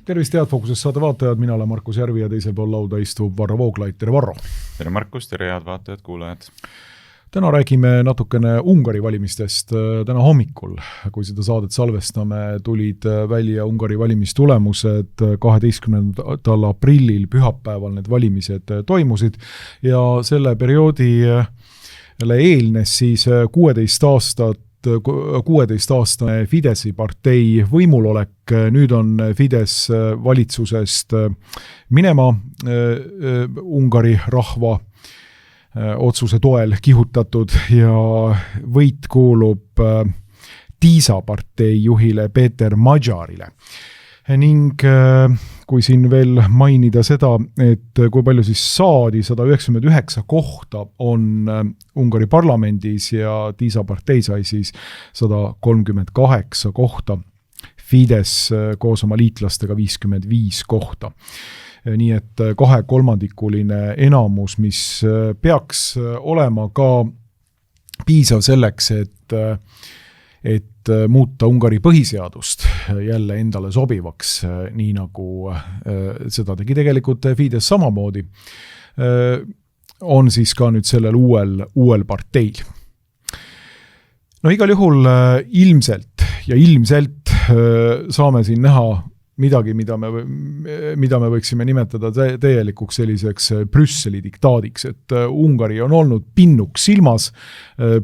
Tervist head Fookuses saate vaatajad, mina olen Markus Järvi ja teisel pool lauda istub Varro Vooglaid. Tere Varro! Tere Markus, tere head vaatajad, kuulajad! Täna räägime natukene Ungari valimistest. Täna hommikul, kui seda saadet salvestame, tulid välja Ungari valimistulemused. 12. aprillil pühapäeval need valimised toimusid ja selle perioodile eelnes siis 16-aastane Fideszi partei võimulolek. Nüüd on Fides valitsusest minema Ungari rahva otsuse toel kihutatud ja võit kuulub Tiisa partei juhile Peeter Magyarile. Ning kui siin veel mainida seda, et kui palju siis saadi, 199 kohta on Ungari parlamendis ja Tiisa partei sai siis 138 kohta, Fides koos oma liitlastega 55 kohta. Nii et 2/3 enamus, mis peaks olema ka piisav selleks, et muuta Ungari põhiseadust jälle endale sobivaks, nii nagu seda tegi tegelikult Fides samamoodi, on siis ka nüüd sellel uuel parteil. No igal juhul ilmselt saame siin näha midagi, mida me võiksime nimetada täielikuks selliseks Brüsseli diktaadiks, et Ungari on olnud pinnuks silmas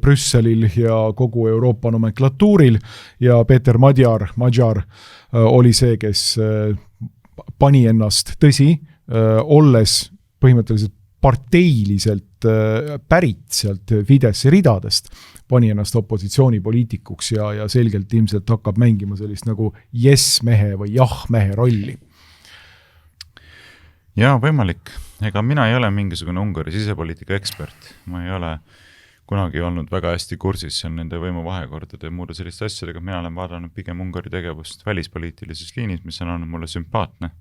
Brüsselil ja kogu Euroopa nomenklatuuril ja Peeter Magyar oli see, kes pani ennast tõsi, olles põhimõtteliselt parteiliselt pärit sealt Fidessi ridadest, pani ennast opositsioonipoliitikuks ja selgelt ilmselt hakkab mängima sellist nagu yes-mehe või jah-mehe rolli. Jaa, võimalik. Ega mina ei ole mingisugune Ungari sisepoliitika ekspert. Ma ei ole kunagi olnud väga hästi kursis nende võimu vahekordade ja muude selliste asjadega. Mina olen vaadanud pigem Ungari tegevust välispoliitilises liinis, mis on olnud mulle sümpaatne.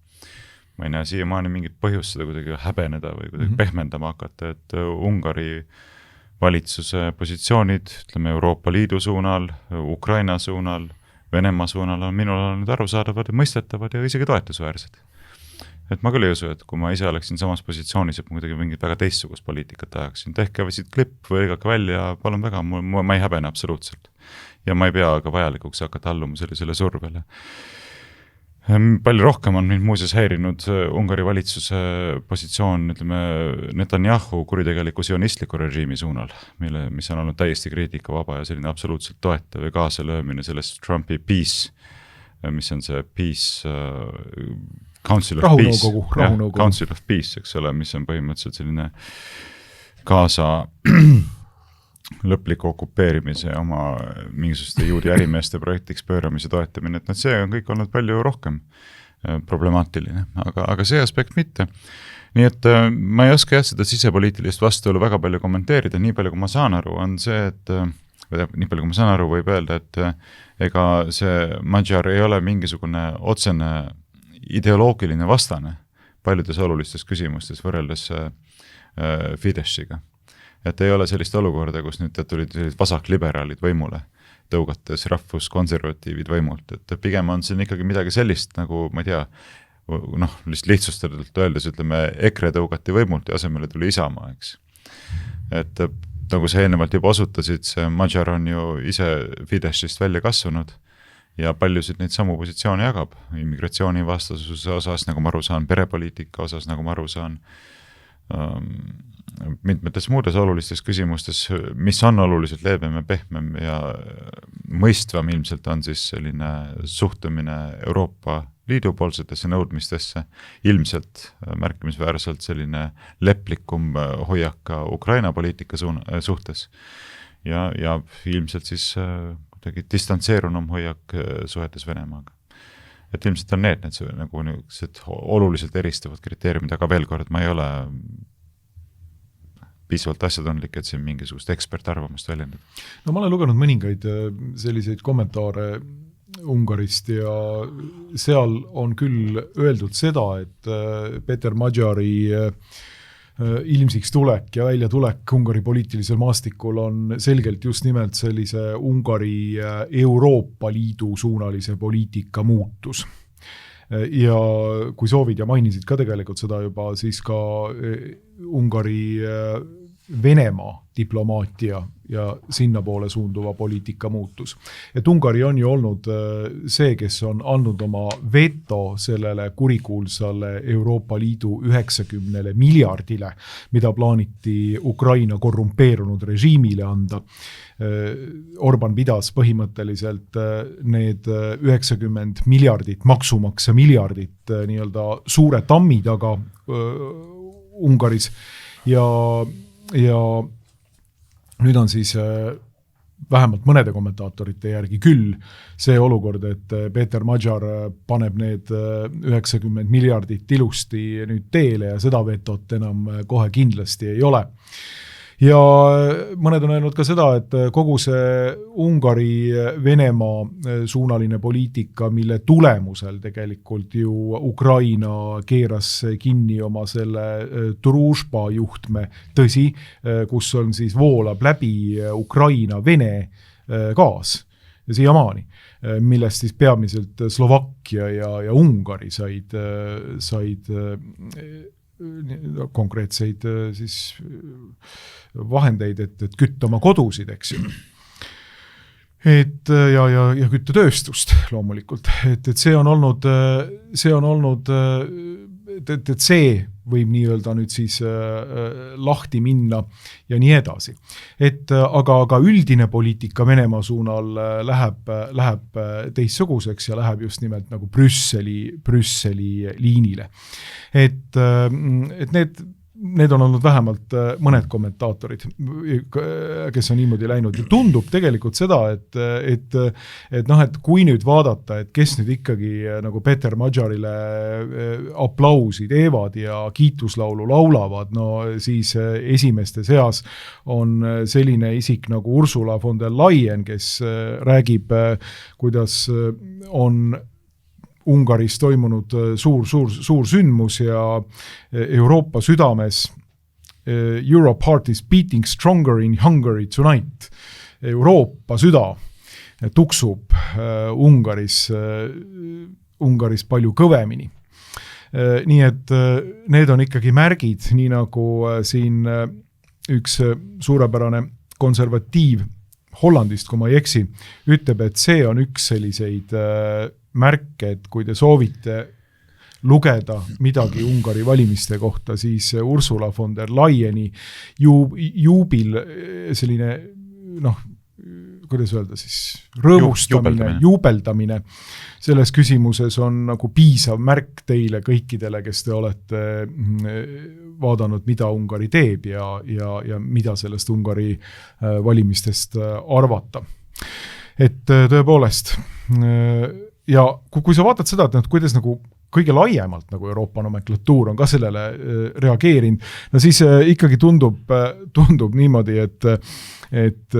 Ma ei näe siiamaani mingit põhjust seda kuidagi häbeneda või kuidagi pehmendama hakata, et Ungari valitsuse positsioonid, ütleme Euroopa Liidu suunal, Ukraina suunal, Venemaa suunal on minul olnud arusaadavad ja mõistetavad ja isegi toetusväärsed. Et ma küll ei usu, et kui ma ise oleksin samas positsioonis, et ma kuidagi mingit väga teistsugust poliitikat ajaksin, tehke siit klipp või lõigake välja, palun väga, ma ei häbene absoluutselt. Ja ma ei pea ka vajalikuks hakata alluma sellisele survele. Palju rohkem on mind muuseas häirinud Ungari valitsuse positsioon, ütleme, Netanyahu kuritegeliku sionistliku režiimi suunal, mis on olnud täiesti kriitikavaba ja selline absoluutselt toetav ja kaasalöömine sellest Trumpi Peace, mis on see Peace Council of Peace, Council of Peace, eks ole, mis on põhimõtteliselt selline kaasa lõpliku okupeerimise ja oma mingisuguste juudi ärimeeste projektiks pööramise toetamine, et see on kõik olnud palju rohkem problemaatiline, aga see aspekt mitte. Nii et ma ei oska seda sisepoliitilist vastuolu väga palju kommenteerida, nii palju kui ma saan aru, on see, et nii palju kui ma saan aru, võib öelda, et ega see Magyar ei ole mingisugune otsene ideoloogiline vastane paljudes olulistes küsimustes võrreldes Fideshiga. Et ei ole sellist olukorda, kus nüüd tulid vasakliberaalid võimule, tõugates rahvuskonservatiivid võimult. Et pigem on siin ikkagi midagi sellist, nagu ma ei tea, lihtsustatult öeldes, ütleme, EKRE tõugati võimult ja asemele tuli Isamaa, eks. Et nagu sa eelnevalt juba osutasid, see Magyar on ju ise Fideshist välja kasvanud ja paljusid neid samu positsioone jagab. Immigratsiooni vastasuse osas, nagu ma aru saan, perepoliitika osas, nagu ma aru saan, mitmetes muudes olulistes küsimustes, mis on oluliselt leebem ja pehmem ja mõistvam ilmselt on siis selline suhtumine Euroopa Liidu poolsetesse nõudmistesse, ilmselt märkimisväärselt selline leplikum hoiak ka Ukraina poliitika suhtes ja ilmselt siis kuidagi distantseerunum hoiak suhetes Venemaaga. Et ilmselt on need nagu oluliselt eristuvad kriteeriumid, aga veel kord, ma ei ole piisavalt asjatundlik, et siin mingisugust ekspertarvamust väljendada. No ma olen lugenud mõningaid selliseid kommentaare Ungarist ja seal on küll öeldud seda, et Peeter Magyari ilmsiks tulek ja välja tulek Ungari poliitilisel maastikul on selgelt just nimelt sellise Ungari Euroopa Liidu suunalise poliitika muutus. ja kui soovid ja mainisid ka tegelikult seda juba, siis ka Ungari Venemaa diplomaatia ja sinna poole suunduva poliitika muutus. Et Ungari on ju olnud see, kes on andnud oma veto sellele kurikuulsale Euroopa Liidu 90 miljardile, mida plaaniti Ukraina korrumpeerunud režiimile anda. Orban pidas põhimõtteliselt need 90 miljardit, maksumaksja miljardit nii-öelda suure tammi taga Ungaris ja nüüd on siis vähemalt mõnede kommentaatorite järgi küll see olukord, et Peeter Magyar paneb need 90 miljardit ilusti nüüd teele ja seda vetot enam kohe kindlasti ei ole. Ja mõned on öelnud ka seda, et kogu see Ungari-Venemaa suunaline poliitika, mille tulemusel tegelikult ju Ukraina keeras kinni oma selle Družba juhtme, tõsi, kus on siis voolab läbi Ukraina-Vene gaas ja siiamaani, millest siis peamiselt Slovakkia ja Ungari said konkreetseid siis vahendeid, et kütta oma kodusid, eks ju. Ja küttetööstust loomulikult. Et see on olnud, et see võib nii-öelda nüüd siis lahti minna ja nii edasi. Aga üldine poliitika Venemaa suunal läheb teistsuguseks ja läheb just nimelt nagu Brüsseli liinile. Et need on olnud vähemalt mõned kommentaatorid, kes on niimoodi läinud. Ja tundub tegelikult seda, et kui nüüd vaadata, et kes nüüd ikkagi nagu Peeter Magyarile aplausi teevad ja kiituslaulu laulavad, no siis esimeste seas on selline isik nagu Ursula von der Leyen, kes räägib, kuidas on Ungaris toimunud suur sündmus ja Euroopa südames Europe heart is beating stronger in Hungary tonight. Euroopa süda tuksub Ungaris palju kõvemini. Nii et need on ikkagi märgid, nii nagu siin üks suurepärane konservatiiv Hollandist, kui ma ei eksi, ütleb, et see on üks selliseid märke, et kui te soovite lugeda midagi Ungari valimiste kohta, siis Ursula von der Leyeni juubil selline, kuidas öelda siis, rõõmustamine, juubeldamine selles küsimuses on nagu piisav märk teile kõikidele, kes te olete vaadanud, mida Ungari teeb ja mida sellest Ungari valimistest arvata. Et tõepoolest, ja kui sa vaatad seda, et kuidas nagu kõige laiemalt nagu Euroopa nomenklatuur on ka sellele reageerinud, no siis ikkagi tundub niimoodi, et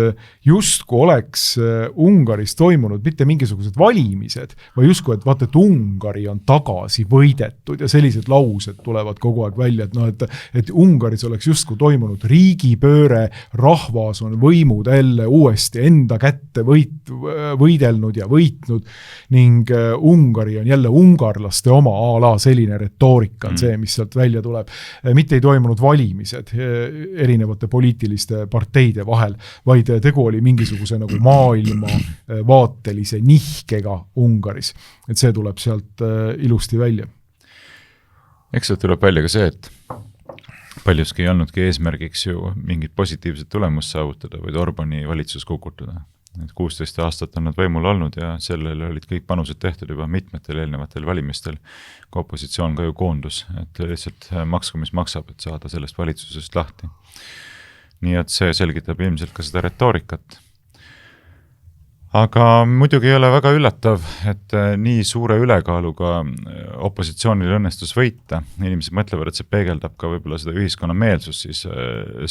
justkui oleks Ungaris toimunud mitte mingisugused valimised, või justkui, et vaata, et Ungari on tagasi võidetud ja sellised laused tulevad kogu aeg välja, et Ungaris oleks justkui toimunud riigipööre, rahvas on võimud jälle uuesti enda kätte võidelnud ja võitnud ning Ungari on jälle ungarlaste oma ala, selline retoorika on see, mis sealt välja tuleb. Mitte ei toimunud valimised erinevate poliitiliste parteide vahel, vaid tegu oli mingisuguse nagu maailma vaatelise nihkega Ungaris. Et see tuleb sealt ilusti välja. Eks see tuleb välja ka see, et paljuski ei olnudki eesmärgiks ju mingit positiivset tulemust saavutada, vaid Orbani valitsus kukutada. 16 aastat on nad võimul olnud ja sellele olid kõik panused tehtud juba mitmetel eelnevatel valimistel, kui opositsioon ka ju koondus, et lihtsalt maksku, mis maksab, et saada sellest valitsusest lahti. Nii et see selgitab ilmselt ka seda retoorikat. Aga muidugi ei ole väga üllatav, et nii suure ülekaaluga opositsioonil õnnestus võita. Inimesed mõtlevad, et see peegeldab ka võib-olla seda ühiskonna meelsust siis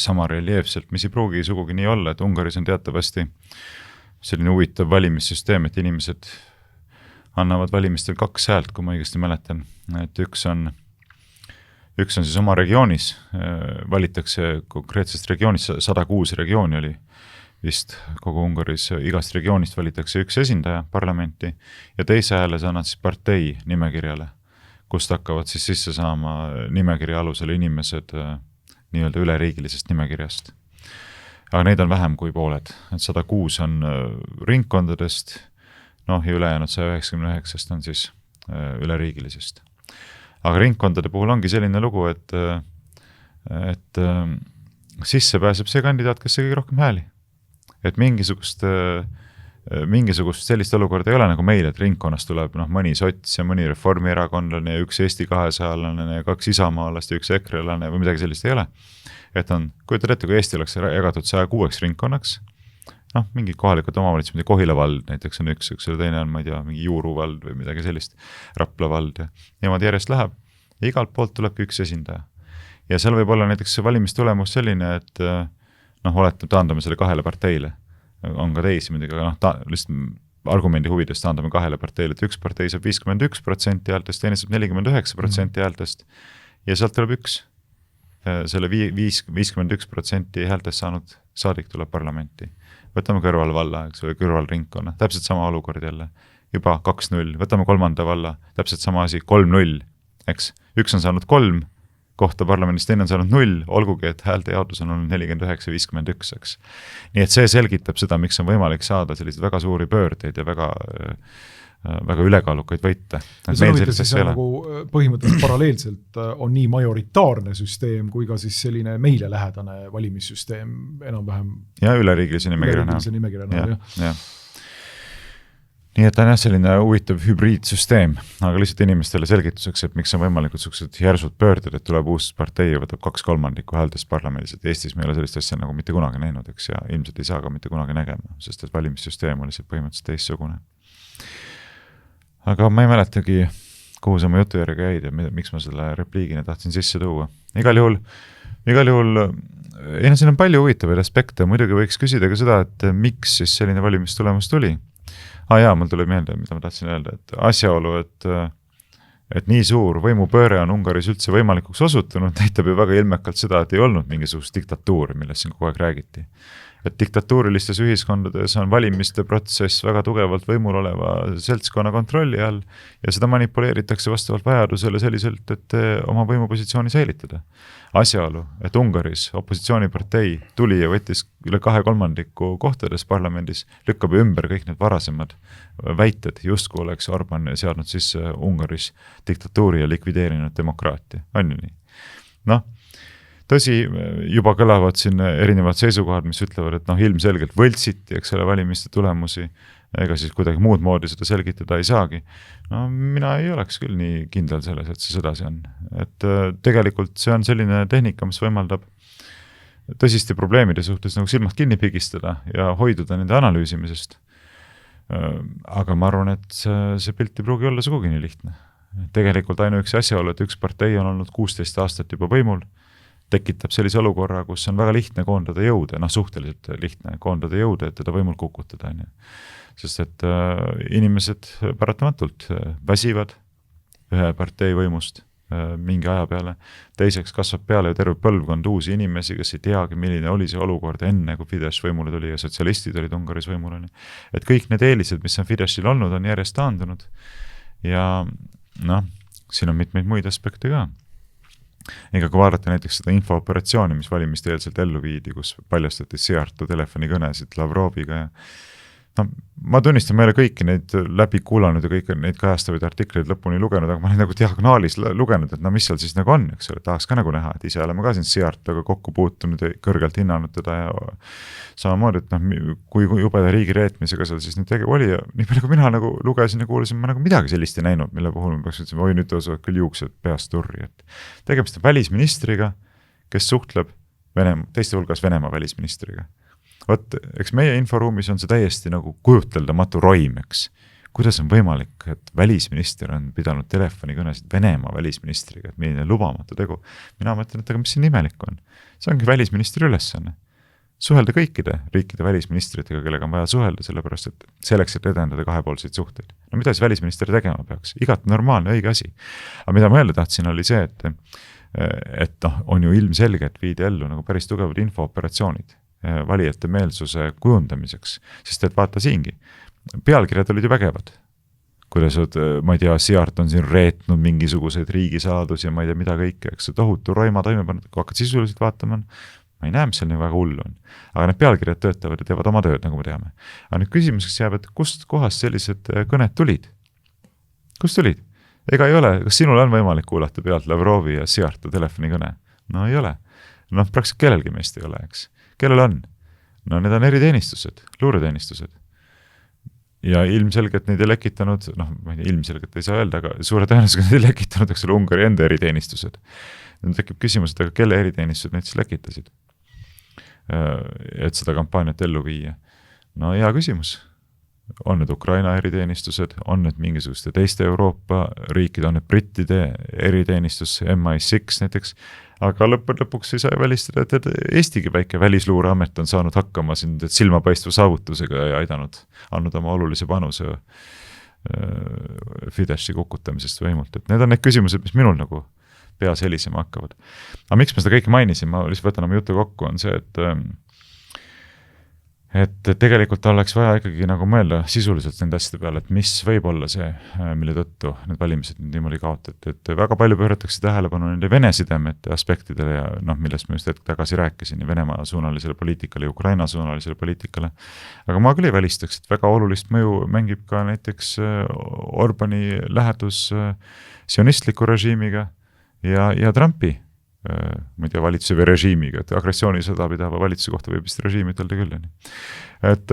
sama reljeefselt, mis ei pruugi sugugi nii olla, et Ungaris on teatavasti selline huvitav valimissüsteem, et inimesed annavad valimistel 2 häält, kui ma õigesti mäletan. Et üks on siis oma regioonis, valitakse konkreetsest regioonis, 106 regiooni oli vist kogu Ungaris igast regioonist valitakse üks esindaja parlamenti ja teise hääle sa annad siis partei nimekirjale, kust hakkavad siis sisse saama nimekirja alusel inimesed nii-öelda üleriigilisest nimekirjast. Aga neid on vähem kui pooled, et 106 on ringkondadest, ja ülejäänud 199 on siis üleriigilisest. Aga ringkondade puhul ongi selline lugu, et sisse pääseb see kandidaat, kes sai kõige rohkem hääli. Et mingisugust sellist olukorda ei ole nagu meil, et ringkonnas tuleb mõni sots ja mõni reformierakondlane ja üks Eesti 200-lane ja 2 isamaalast ja üks EKRE-lane või midagi sellist ei ole. Et kujutad ette, kui Eesti oleks jagatud 106 ringkonnaks, mingi kohalikud omavalitsused, Kohila vald näiteks on üks, teine on, ma ei tea, mingi Juuru vald või midagi sellist, Rapla vald ja niimoodi järjest läheb ja igalt poolt tulebki üks esindaja. Ja seal võib olla näiteks see valimistulemus selline, et oletame, taandame selle 2 parteile. On ka teisi muidugi, aga lihtsalt argumendi huvides taandame 2 parteile, et üks partei saab 51% häältest, teine saab 49% häältest ja sealt tuleb üks. Selle 51% häältest saanud saadik tuleb parlamenti. Võtame kõrval valla, kõrval ringkonna, täpselt sama olukord jälle, juba 2-0, võtame 3. valla, täpselt sama asi, 3-0, eks. Üks on saanud 3 kohta parlamendis, teine on saanud 0, olgugi, et häälte jaotus on olnud 49-51, eks. Nii et see selgitab seda, miks on võimalik saada selliseid väga suuri pöördeid ja väga ülekaalukaid võite. Siis on nagu põhimõtteliselt paralleelselt on nii majoritaarne süsteem kui ka siis selline meile lähedane valimissüsteem enam-vähem. Ja üleriigilise nimekirjana. Ja. Nii et on selline huvitav hübriidsüsteem, aga lihtsalt inimestele selgituseks, et miks on võimalikud sellised järsud pöörded, et tuleb uus partei ja võtab 2/3 häältest parlamendis, et Eestis me ei ole sellist asja nagu mitte kunagi näinud, eks, ja ilmselt ei saa ka mitte kunagi nägema, sest et valimissüsteem on lihtsalt põhimõtteliselt teistsugune. Aga ma ei mäletagi, kuhu sa oma jutu järgi jäid ja miks ma selle repliigina tahtsin sisse tuua. Igal juhul, siin on palju huvitavaid aspekte, muidugi võiks küsida ka seda, et miks siis selline valimistulemus tuli. Mul tuli meelde, mida ma tahtsin öelda, et asjaolu, et nii suur võimupööre on Ungaris üldse võimalikuks osutunud, näitab ju väga ilmekalt seda, et ei olnud mingisugust diktatuuri, millest siin kogu aeg räägiti. Et diktatuurilistes ühiskondades on valimiste protsess väga tugevalt võimul oleva seltskonna kontrolli all ja seda manipuleeritakse vastavalt vajadusele selliselt, et oma võimupositsiooni säilitada. Asjaolu, et Ungaris opositsioonipartei tuli ja võttis üle 2/3 kohtades parlamendis, lükkab ümber kõik need varasemad väited, justkui oleks Orban seadnud sisse Ungaris diktatuuri ja likvideerinud demokraatia. On ju nii? Tõsi, juba kõlavad siin erinevad seisukohad, mis ütlevad, et ilmselgelt võltsiti, eks ole, valimiste tulemusi, ega siis kuidagi muud moodi seda selgitada ei saagi. Mina ei oleks küll nii kindel selles, et see sedasi on. Et tegelikult see on selline tehnika, mis võimaldab tõsiste probleemide suhtes nagu silmad kinni pigistada ja hoiduda nende analüüsimisest. Aga ma arvan, et see pilt ei pruugi olla sugugi nii lihtne. Tegelikult ainuüksi asjaolu, et üks partei on olnud 16 aastat juba võimul, tekitab sellise olukorra, kus on väga lihtne koondada jõude, suhteliselt lihtne koondada jõude, et teda võimul kukutada. Sest et inimesed paratamatult väsivad ühe partei võimust mingi aja peale. Teiseks kasvab peale terve põlvkond uusi inimesi, kes ei teagi, milline oli see olukord enne, kui Fidesz võimule tuli ja sotsialistid olid Ungaris võimule. Et kõik need eelised, mis on Fideszil olnud, on järjest taandunud. Ja siin on mitmeid muid aspekte ka. Ega kui vaadata näiteks seda infooperatsiooni, mis valimiste-eelselt ellu viidi, kus paljastati Seartu telefonikõnesid Lavroviga ja ma tunnistan, ma ei ole kõiki neid läbi kuulanud ja kõik neid kajastavaid artikleid lõpuni lugenud, aga ma olen nagu diagonaalis lugenud, et mis seal siis nagu on, eks ole, tahaks ka nagu näha, et ise oleme ka siin Seartuga kokku puutunud ja kõrgelt hinnanud teda ja samamoodi, et kui jubeda riigi reetmisega seal siis nüüd oli ja nii palju kui mina nagu lugesin ja kuulasin, ma nagu midagi sellist ei näinud, mille puhul me peaks ütlema, oi nüüd tõusevad küll juuksed peast turri, et tegemist on välisministriga, kes suhtleb teiste hulgas Venemaa välisministriga. Eks meie inforuumis on see täiesti nagu kujuteldamatu roim, eks. Kuidas on võimalik, et välisminister on pidanud telefonikõnesid Venemaa välisministriga, et milline lubamatu tegu. Mina mõtlen, et aga mis siin imelik on? See ongi välisministri ülesanne. Suhelda kõikide riikide välisministritega, kellega on vaja suhelda, sellepärast, et selleks, et edendada kahepoolseid suhteid. Mida siis välisminister tegema peaks? Igat normaalne, õige asi. Aga mida ma jälle tahtsin, oli see, et on ju ilmselge, et viidi ellu nagu päris tugevad infooperatsioonid. valijate meelsuse kujundamiseks, sest et vaata siingi, pealkirjad olid ju vägevad. Kuidas ma ei tea, Siart on siin reetnud mingisuguseid riigisaladusi ja ma ei tea mida kõike, eks see tohutu roima toimepanud, kui hakkad sisuliselt vaatama, ma ei näe, mis seal nii väga hullu on. Aga need pealkirjad töötavad ja teevad oma tööd, nagu me teame. Aga nüüd küsimuseks jääb, et kust kohast sellised kõned tulid? Kust tulid? Ega ei ole, kas sinul on võimalik kuulata pealt Lavrovi ja Siartu telefonikõne? No ei ole. No praktiliselt kellelgi meist ei ole, eks. Kellel on? No need on eriteenistused, luureteenistused. Ja ilmselgelt neid ei lekitanud, ma ei tea, ilmselgelt ei saa öelda, aga suure tõenäosusega neid ei lekitanud, eks ole, Ungari enda eriteenistused. Nüüd tekib küsimus, et kelle eriteenistused neid siis lekitasid, et seda kampaaniat ellu viia. No hea küsimus. On need Ukraina eriteenistused, on need mingisuguste teiste Euroopa riikide, on need brittide eriteenistus, MI6 näiteks, aga lõpuks ei saa välistada, et Eestigi väike välisluureamet on saanud hakkama siin silmapaistva saavutusega ja andnud oma olulise panuse Fideszi kukutamisest võimult. Et need on need küsimused, mis minul nagu peas helisema hakkavad. Aga miks ma seda kõike mainisin, ma lihtsalt võtan oma jutu kokku, on see, et tegelikult oleks vaja ikkagi nagu mõelda sisuliselt nende asjade peale, et mis võib olla see, mille tõttu need valimised niimoodi kaotati. Et väga palju pööratakse tähelepanu nende Vene sidemete aspektidele ja millest ma just hetk tagasi rääkisin, Venemaa suunalisele poliitikale ja Ukraina suunalisele poliitikale. Aga ma küll ei välistaks, et väga olulist mõju mängib ka näiteks Orbani lähedus sionistliku režiimiga ja Trumpi ma ei tea, valitsuse või režiimiga, et agressioonisõda pidava valitsuse kohta võib vist režiimi ütelda küll. Et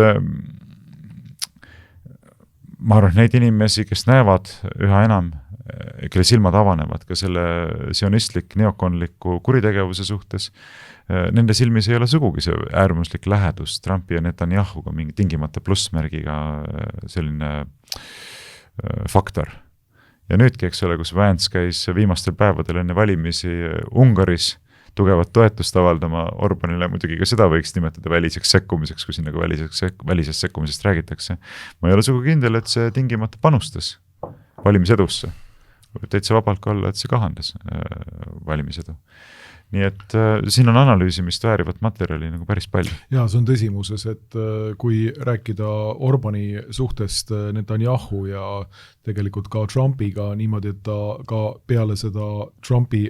ma arvan, neid inimesi, kes näevad üha enam, kelle silmad avanevad ka selle sionistlik, neokonliku kuritegevuse suhtes, nende silmis ei ole sugugi see äärmuslik lähedus Trumpi ja Netanyahuga mingi tingimata plussmärgiga selline faktor. Ja nüüdki, eks ole, kus Vance käis viimastel päevadel enne valimisi Ungaris tugevat toetust avaldama Orbanile, muidugi ka seda võiks nimetada väliseks sekkumiseks, kui siin nagu välisest sekkumisest räägitakse. Ma ei ole sugu kindel, et see tingimata panustas valimisedusse. Täitsa vabalt ka olla, et see kahandas valimisedu. Nii et siin on analüüsimist väärivat materjali nagu päris palju. Ja, see on tõsi muuses, et kui rääkida Orbani suhtest Netanyahu ja tegelikult ka Trumpiga niimoodi, et ta ka peale seda Trumpi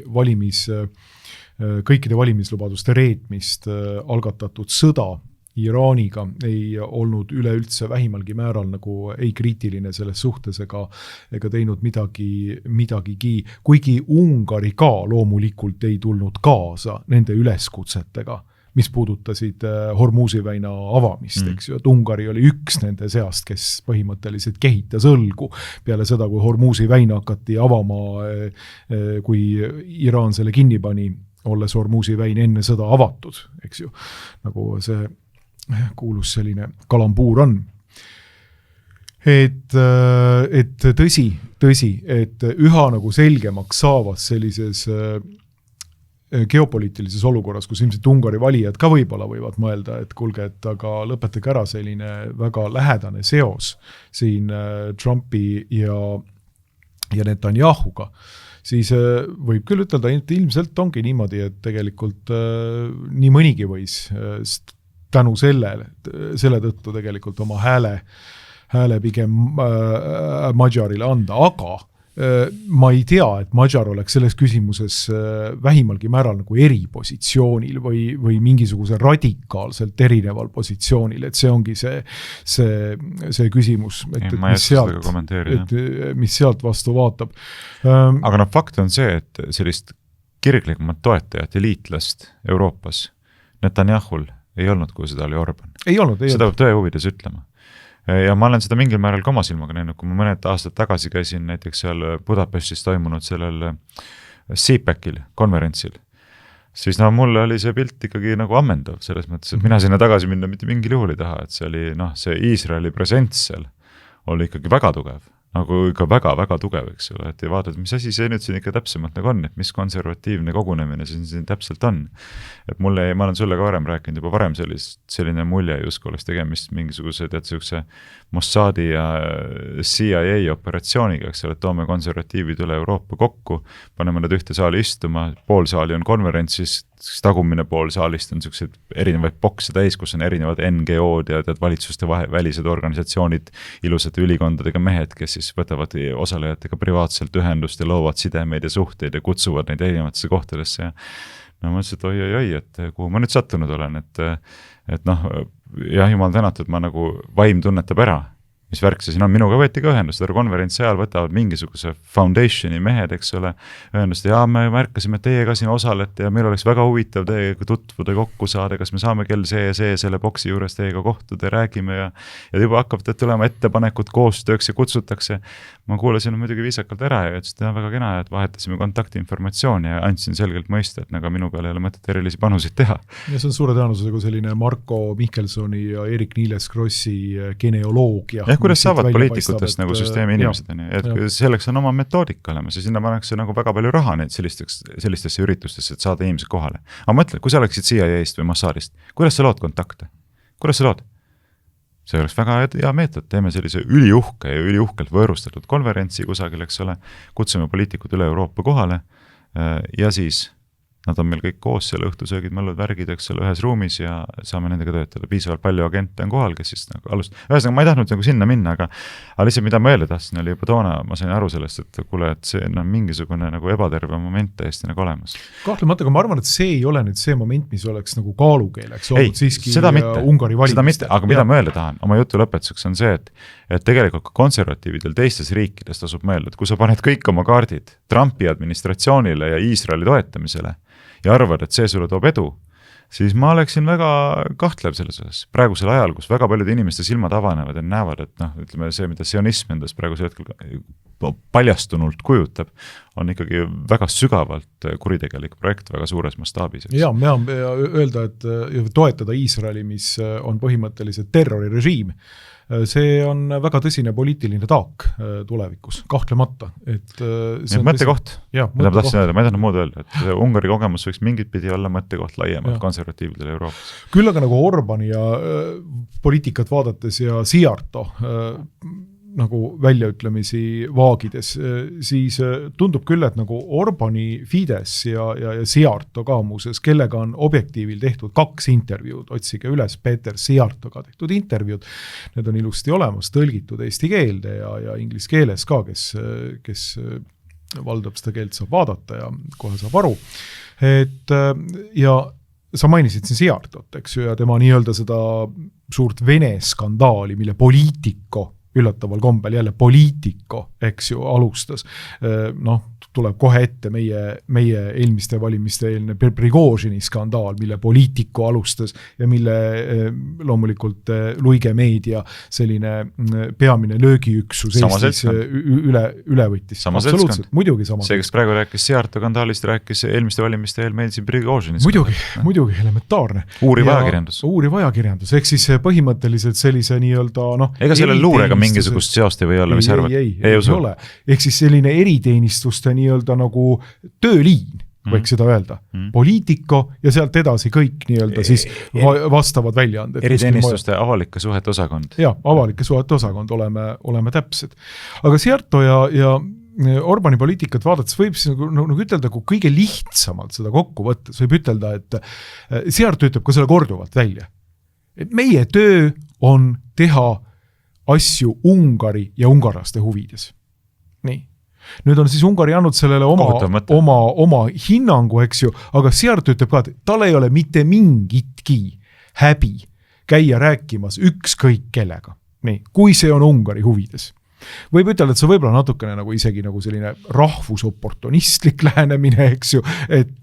kõikide valimislubaduste reetmist algatatud sõda Iraaniga ei olnud üleüldse vähimalgi määral nagu ei kriitiline selles suhtes ega teinud midagigi, kuigi Ungari ka loomulikult ei tulnud kaasa nende üleskutsetega, mis puudutasid Hormuzi väina avamist, eks ju, et Ungari oli üks nende seast, kes põhimõtteliselt kehitas õlgu peale seda, kui Hormuzi väina hakati avama, kui Iraan selle kinni pani, olles Hormuzi väin enne sõda avatud, eks ju, nagu see kuulus selline kalambuur on. Et tõsi, et üha nagu selgemaks saavas sellises geopoliitilises olukorras, kus ilmselt Ungari valijad ka võib-olla võivad mõelda, et kuulge, et aga lõpetage ära selline väga lähedane seos siin Trumpi ja Netanyahuga, siis võib küll ütelda, et ilmselt ongi niimoodi, et tegelikult nii mõnigi võis tänu selle tõttu tegelikult oma hääle pigem Madžarile anda, aga ma ei tea, et Madžar oleks selles küsimuses vähimalgi määral nagu eripositsioonil või mingisuguse radikaalselt erineval positsioonil, et see ongi see küsimus, mis sealt vastu vaatab. Aga fakt on see, et sellist kirglikumat toetajat ja liitlast Euroopas Netanyahul ei olnud, kui seda oli Orban. Seda peab tõe huvides ütlema. Ja ma olen seda mingil määral ka oma silmaga näinud, kui ma mõned aastad tagasi käisin näiteks seal Budapestis toimunud sellel CPAC-il, konverentsil, siis mulle oli see pilt ikkagi nagu ammendav selles mõttes, et mina sinna tagasi minna mitte mingil juhul ei taha, et see oli see Iisraeli presents seal oli ikkagi väga tugev. Nagu ikka väga-väga tugev, eks ole, et ei vaadata, mis asi see nüüd siin ikka täpsemalt nagu on, et mis konservatiivne kogunemine siin täpselt on. Et ma olen sulle ka varem rääkinud, juba varem selline mulje justkui oleks tegemist mingisuguse Mossadi ja CIA operatsiooniga, eks ole, et toome konservatiivid üle Euroopa kokku, paneme nad ühte saali istuma, pool saali on konverentsis, tagumine pool saalist on selliseid erinevaid bokse täis, kus on erinevad NGO-d ja valitsuste välised organisatsioonid, ilusate ülikondadega mehed, kes siis võtavad osalejatega privaatselt ühendust ja loovad sidemeid ja suhteid ja kutsuvad neid erinevatesse kohtadesse ja no ma mõtlesin, et oi, et kuhu ma nüüd sattunud olen, et noh, jah, jumal tänatud, ma nagu vaim tunnetab ära, mis värk see siin on, minuga võeti ka ühendust, konverentsi ajal võtavad mingisuguse foundationi mehed, eks ole, ühendust ja me märkasime, et teie ka siin osalete ja meil oleks väga huvitav teiega tutvuda, kokku saada, kas me saame kell see selle boksi juures teiega kohtuda, räägime ja juba hakkavad tulema ettepanekud koostööks ja kutsutakse. Ma kuulasin muidugi viisakalt ära ja ütlesin, et väga kena, et vahetasime kontaktinformatsiooni ja andsin selgelt mõista, et nagu minu peale ei ole mõtet erilisi panuseid teha. Ja see on suure tõenäosusega selline Marko Mihkelsoni ja Erik Niiles Krossi geneoloogia. Ja kuidas saavad poliitikutest nagu süsteemi inimesed, et selleks on oma metoodika olemas ja sinna pannakse nagu väga palju raha neid sellistesse üritustesse, et saada inimesed kohale. Aga mõtle, kui sa oleksid CIA-st või Mossadist, kuidas sa lood kontakte? Kuidas sa lood? See oleks väga hea meetod, teeme sellise üliuhke ja üliuhkelt võõrustatud konverentsi kusagil, eks ole, kutsume poliitikud üle Euroopa kohale ja siis nad on meil kõik koos seal õhtusöögid, mõllud, värgid, eks ole, ühes ruumis ja saame nendega töötada. Piisavalt palju agente on kohal, kes siis nagu ühesõnaga, ma ei tahtnud nagu sinna minna, aga lihtsalt mida ma öelda tahtsin, oli juba toona, ma sain aru sellest, et kuule, et see on mingisugune nagu ebaterve moment täiesti nagu olemas. Kahtlemata, aga ma arvan, et see ei ole nüüd see moment, mis oleks nagu kaalukeeleks olnud siiski seda mitte, Ungari valimist. Seda mitte, aga mida ma öelda tahan, oma jutu lõpetuseks on see, et tegelikult ka konservatiividel teistes riikides tasub mõelda, et kui sa paned kõik oma kaardid Trumpi administratsioonile ja Iisraeli toetamisele ja arvad, et see sulle toob edu, siis ma oleksin väga kahtlev selles osas. Praegusel ajal, kus väga paljud inimeste silmad avanevad ja näevad, et noh, ütleme see, mida sionism endas praegusel hetkel paljastunult kujutab, on ikkagi väga sügavalt kuritegelik projekt väga suures mastaabis. Ja öelda, et toetada Iisraeli, mis on põhimõtteliselt terrorirežiim, see on väga tõsine poliitiline taak tulevikus, kahtlemata. Mõttekoht, mida ma tahtsin öelda, ma ei tahtnud muud öelda, et Ungari kogemus võiks mingit pidi olla mõttekoht laiemalt konservatiividele Euroopas. Küll aga nagu Orbani ja poliitikat vaadates ja Siarto nagu väljaütlemisi vaagides, siis tundub küll, et nagu Orbani Fides ja Siarto ka muuses, kellega on objektiivil tehtud 2 intervjuud, otsige üles Peeter Siartoga tehtud intervjuud, need on ilusti olemas, tõlgitud eesti keelde ja inglise keeles ka, kes valdab seda keelt saab vaadata ja kohe saab aru. Ja sa mainisid siin Siartot, eks ju, ja tema nii-öelda seda suurt Vene skandaali, mille Politico üllataval kombel jälle Politico, eks ju, alustas. Noh, tuleb kohe ette meie eelmiste valimiste eelne Prigožini skandaal, mille Politico alustas ja mille loomulikult Luige meedia selline peamine löögiüksus Eestis üle võttis. Absoluutselt, muidugi sama. See, kes praegu rääkis Siarto skandaalist, rääkis eelmiste valimiste eel meil siin Prigožini skandaalist. Muidugi, elementaarne. Uuriv ajakirjandus, ehk siis põhimõtteliselt sellise nii-öelda ega selle luurega mingisugust seost ei või olla, mis arvad? Ei ole. Ehk siis selline eriteenistuste nii-öelda nagu tööliin, võiks seda öelda. Politico ja sealt edasi kõik nii-öelda siis vastavad väljaanded. Eriteenistuste avalike suhete osakond. Ja, avalike suhete osakond, oleme täpsed. Aga Siarto ja Orbani poliitikat vaadates võib nagu ütelda, kui kõige lihtsamalt seda kokku võttes, võib ütelda, et Siarto ütleb ka selle korduvalt välja. Et meie töö on teha asju Ungari ja ungarlaste huvides. Nii. Nüüd on siis Ungari andnud sellele oma hinnangu, eks ju, aga Siarto ütleb ka, et tal ei ole mitte mingitki häbi käia rääkimas ükskõik kellega. Nii, kui see on Ungari huvides. Võib ütelda, et see võib-olla natukene nagu isegi nagu selline rahvusoportunistlik lähenemine, eks ju,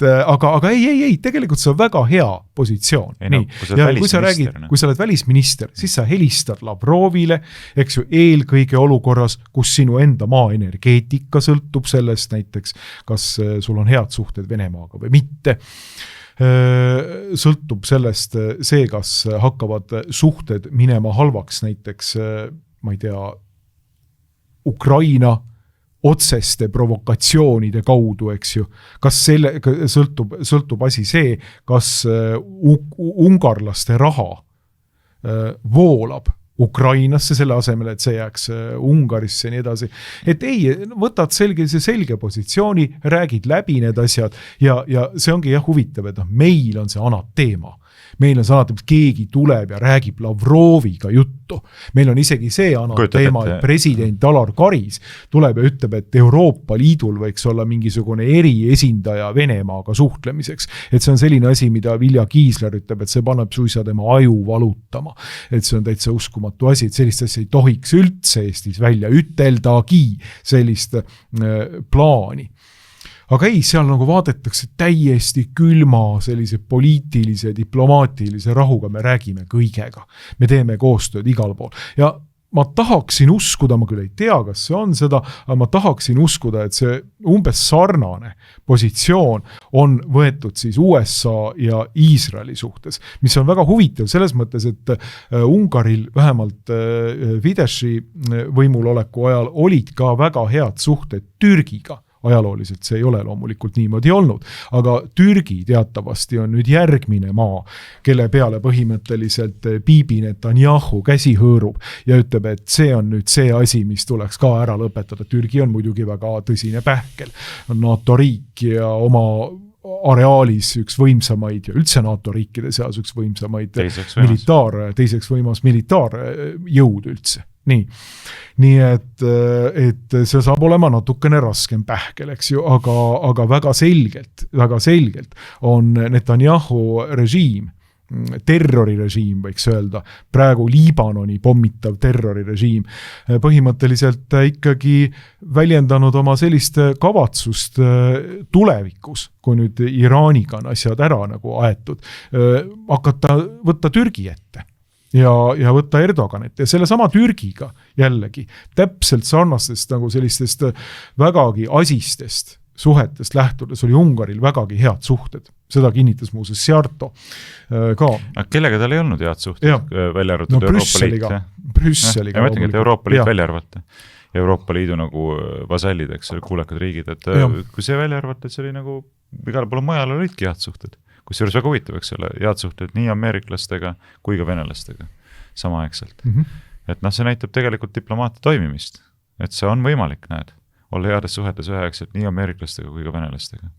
aga ei, tegelikult see on väga hea positsioon. Kui sa oled välisminister, siis sa helistad Lavrovile, eks ju, eelkõige olukorras, kus sinu enda maa energeetika sõltub sellest näiteks, kas sul on head suhted Venemaaga või mitte. Sõltub sellest see, kas hakkavad suhted minema halvaks näiteks, ma ei tea, Ukraina otseste provokatsioonide kaudu, eks ju. Kas sõltub asi see, kas ungarlaste raha voolab Ukrainasse selle asemel, et see jääks Ungarisse ja nii edasi. Et ei, võtad selge positsiooni, räägid läbi need asjad ja see ongi huvitav, et meil on see anateema. Meil on see anateema, keegi tuleb ja räägib Lavroviga juttu. Meil on isegi see anateema, et president Alar Karis tuleb ja ütleb, et Euroopa Liidul võiks olla mingisugune eriesindaja Venemaaga suhtlemiseks. Et see on selline asi, mida Vilja Kiisler ütleb, et see paneb suisa tema aju valutama. Et see on täitsa uskumatu asi, et sellist asja ei tohiks üldse Eestis välja üteldagi sellist plaani. Aga ei, seal nagu vaadetakse täiesti külma sellise poliitilise, diplomaatilise rahuga, me räägime kõigega. Me teeme koostööd igal pool. Ja ma tahaksin uskuda, ma küll ei tea, kas see on seda, aga ma tahaksin uskuda, et see umbes sarnane positsioon on võetud siis USA ja Iisraeli suhtes, mis on väga huvitav selles mõttes, et Ungaril vähemalt Fideszi võimuloleku ajal olid ka väga head suhted Türgiga. Ajalooliselt see ei ole loomulikult niimoodi olnud, aga Türgi teatavasti on nüüd järgmine maa, kelle peale põhimõtteliselt Bibi Netanyahu käsi hõõrub ja ütleb, et see on nüüd see asi, mis tuleks ka ära lõpetada. Türgi on muidugi väga tõsine pähkel, on NATO riik ja oma areaalis üks võimsamaid ja üldse NATO riikide seas üks võimsamaid teiseks võimas militaarjõud üldse. Nii et see saab olema natukene raskem pähkel, eks ju, aga väga selgelt on Netanyahu režiim, terrorirežiim võiks öelda, praegu Liibanoni pommitav terrorirežiim, põhimõtteliselt ikkagi väljendanud oma sellist kavatsust tulevikus, kui nüüd Iraaniga on asjad ära nagu aetud, hakata võtta Türgi ette. Ja võtta Erdoganit ja selle sama Türgiga jällegi täpselt sarnastest nagu sellistest vägagi asistest suhetest lähtudes oli Ungaril vägagi head suhted. Seda kinnitas muuseas Siarto ka. Kellega tal ei olnud head suhted välja arvatud Euroopa Liit? Brüsseliga. Ma mõtlengi, et Euroopa Liit välja arvata. Euroopa Liidu nagu vasallid, eks, kuulekad riigid. Et kui see välja arvata, et see oli nagu igal pool mujal olidki head suhted. Kusjuures väga huvitav, eks ole, head suhted nii ameeriklastega kui ka venelastega samaaegselt. Et see näitab tegelikult diplomaatia toimimist, et see on võimalik, olla heades suhetes üheaegselt nii ameeriklastega kui ka venelastega.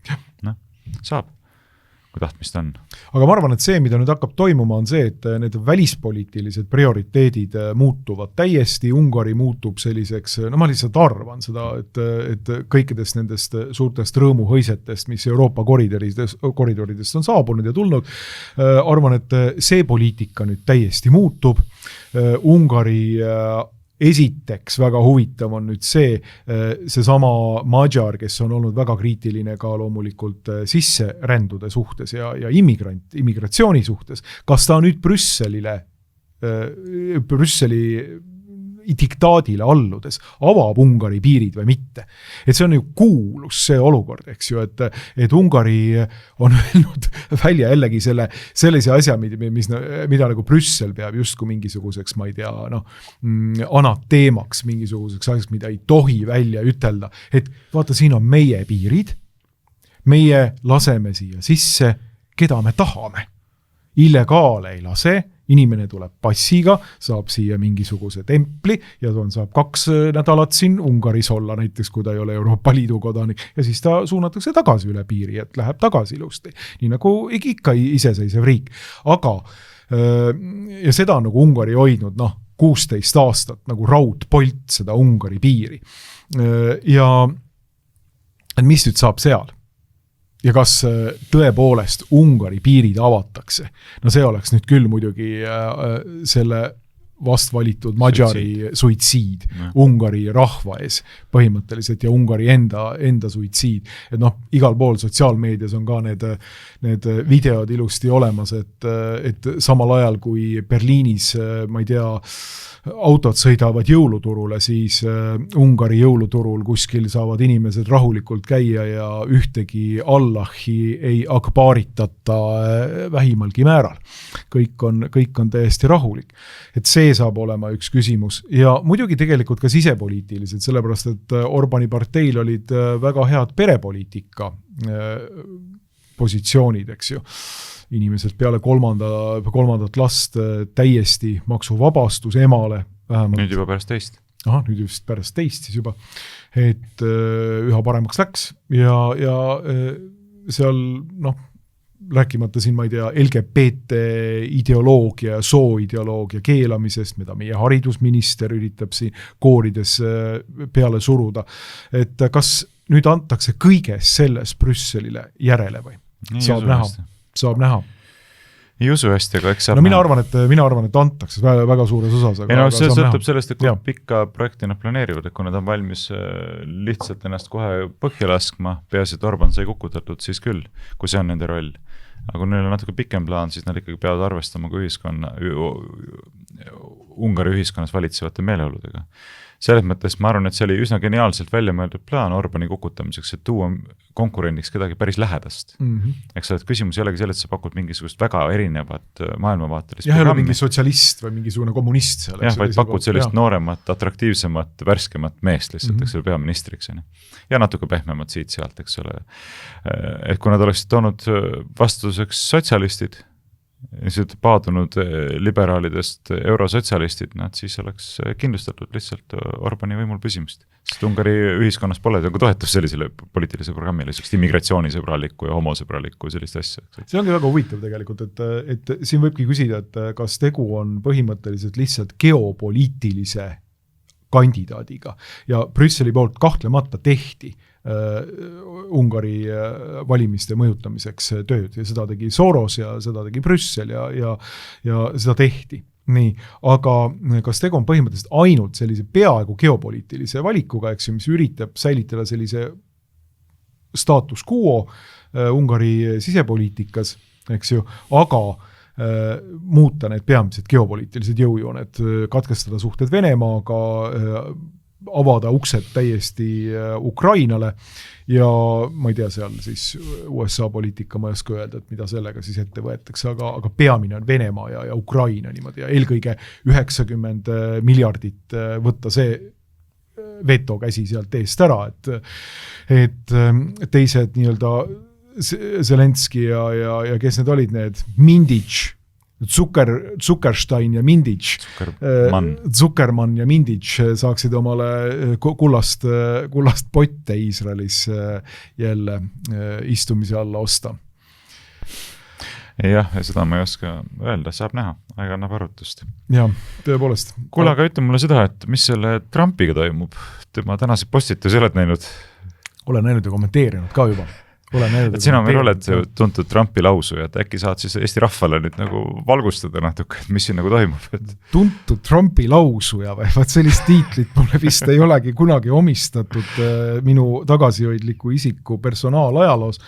Saab, kui tahtmist on. Aga ma arvan, et see, mida nüüd hakkab toimuma, on see, et need välispoliitilised prioriteedid muutuvad täiesti, Ungari muutub selliseks, ma lihtsalt arvan seda, et kõikidest nendest suurtest rõõmuhõisetest, mis Euroopa koridoridest on saabunud ja tulnud, arvan, et see poliitika nüüd täiesti muutub. Ungari esiteks väga huvitav on nüüd seesama Magyar, kes on olnud väga kriitiline ka loomulikult sisserändude suhtes ja immigratsiooni suhtes. Kas ta nüüd Brüsseli diktaadile alludes avab Ungari piirid või mitte. Et see on ju kuulus see olukord, eks ju, et Ungari on öelnud välja jällegi sellise asja, mida nagu Brüssel peab justkui mingisuguseks, ma ei tea, anateemaks mingisuguseks asjaks, mida ei tohi välja ütelda. Et vaata, siin on meie piirid, meie laseme siia sisse, keda me tahame. Illegaale ei lase, inimene tuleb passiga, saab siia mingisuguse templi ja saab 2 nädalat siin Ungaris olla näiteks, kui ta ei ole Euroopa Liidu kodanik ja siis ta suunatakse tagasi üle piiri, et läheb tagasi ilusti. Nii nagu ikka iseseisev riik. Aga, ja seda on nagu Ungari hoidnud, 16 aastat nagu raudpolt seda Ungari piiri. Ja mis nüüd saab seal? Ja kas tõepoolest Ungari piirid avatakse? See oleks nüüd küll muidugi selle vastvalitud Magyari suitsiid Ungari rahva ees põhimõtteliselt ja Ungari enda suitsiid. Et igal pool sotsiaalmeedias on ka need videod ilusti olemas, et samal ajal kui Berliinis, ma ei tea, autod sõidavad jõuluturule, siis Ungari jõuluturul kuskil saavad inimesed rahulikult käia ja ühtegi Allahi ei akbaaritata vähimalgi määral. Kõik on täiesti rahulik. Et see saab olema üks küsimus. Ja muidugi tegelikult ka sisepoliitilised, sellepärast, et Orbani parteil olid väga head perepoliitika positsioonid, eks ju. Inimesed peale kolmandat last täiesti maksuvabastus emale. Vähemalt. Nüüd juba pärast teist. Nüüd just pärast teist siis juba, et üha paremaks läks ja seal rääkimata siin, ma ei tea, LGBT ideoloogia, sooideoloogia keelamisest, mida meie haridusminister üritab siin koorides peale suruda. Et kas nüüd antakse kõiges selles Brüsselile järele või? Saab näha. Ei usu hästi, aga eks saab mina arvan, et antakse väga suures osas. See sõltub sellest, et kui pikka projekti nad planeerivad, et kui nad on valmis lihtsalt ennast kohe põhja laskma, peaasi, et Orban sai kukutatud, siis küll, kui see on nende roll. Aga kui neil on natuke pikem plaan, siis nad ikkagi peavad arvestama kui Ungari ühiskonnas valitsevate meeleoludega. Selles mõttes ma arvan, et see oli üsna geniaalselt välja mõeldud plaan Orbani kukutamiseks, et tuua konkurendiks kedagi päris lähedast. Eks et küsimus ei olegi selle, et sa pakud mingisugust väga erinevat maailmavaatelist programmi. Ei ole mingi sotsialist või mingisugune kommunist seal. Vaid pakud sellist nooremat, atraktiivsemat, värskemat meest lihtsalt, eks ole, peaministriks. Ja natuke pehmemat siit-sealt, eks ole. Et kui nad oleksid toonud vastuseks sotsialistid, paadunud liberaalidest eurosotsialistid, nad siis oleks kindlustatud lihtsalt Orbani võimul püsimist. Sest Ungari ühiskonnas pole toetus sellisele poliitilisele programmile, sellist immigratsioonisõbralikku ja homosõbralikku sellist asja. See ongi väga huvitav tegelikult, et siin võibki küsida, et kas tegu on põhimõtteliselt lihtsalt geopoliitilise kandidaadiga ja Brüsseli poolt kahtlemata tehti Ungari valimiste mõjutamiseks tööd ja seda tegi Soros ja seda tegi Brüssel ja seda tehti. Nii, aga kas tegu on põhimõtteliselt ainult sellise peaaegu geopoliitilise valikuga, eks ju, mis üritab säilitada sellise status quo Ungari sisepoliitikas, eks ju, aga muuta need peamised geopoliitilised jõujooned, katkestada suhted Venemaaga, avada uksed täiesti Ukrainale ja ma ei tea seal siis USA poliitika, ma ei oska öelda, et mida sellega siis ette võetakse, aga peamine on Venemaa ja Ukraina niimoodi ja eelkõige 90 miljardit võtta see vetokäsi sealt eest ära, et teised nii-öelda Zelenski ja kes need olid need Mindich, Zuckerstein ja Mindich, Zuckerman ja Mindich saaksid omale kullast potte Iisraelis jälle istumise alla osta. Jah, ja seda ma ei oska öelda, saab näha, aega annab arutust. Jah, tõepoolest. Kuule, aga ütle mulle seda, et mis selle Trumpiga toimub? Tema tänase postitusi oled näinud? Olen näinud ja kommenteerinud ka juba. Et sina meil oled tuntud Trumpi lausuja, et äkki saad siis Eesti rahvale nüüd nagu valgustada natuke, et mis siin nagu toimub? Tuntud Trumpi lausuja või? Vaat sellist tiitlit mulle vist ei olegi kunagi omistatud minu tagasihoidliku isiku personaalajaloos,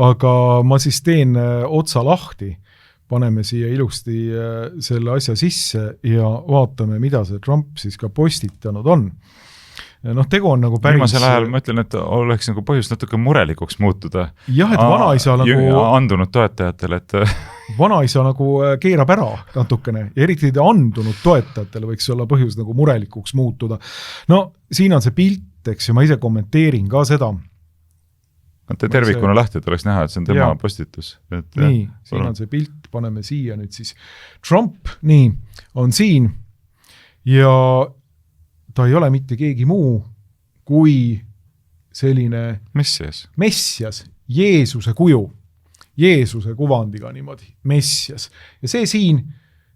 aga ma siis teen otsa lahti, paneme siia ilusti selle asja sisse ja vaatame, mida see Trump siis ka postitanud on. Tegu on nagu päris... Viimasel ajal ma ütlen, et oleks nagu põhjus natuke murelikuks muutuda. Jah, et vanaisa nagu... Andunud toetajatele, et... Vanaisa nagu keerab ära natukene ja eriti andunud toetajatele võiks olla põhjus nagu murelikuks muutuda. Siin on see pilt, eks ju, ma ise kommenteerin ka seda. Tervikuna lahti, et oleks näha, et see on tema postitus. Nii, siin on see pilt, paneme siia nüüd siis. Trump, nii, on siin ja... ta ei ole mitte keegi muu kui selline Messias, Jeesuse kuju, Jeesuse kuvandiga niimoodi, Messias. Ja see siin,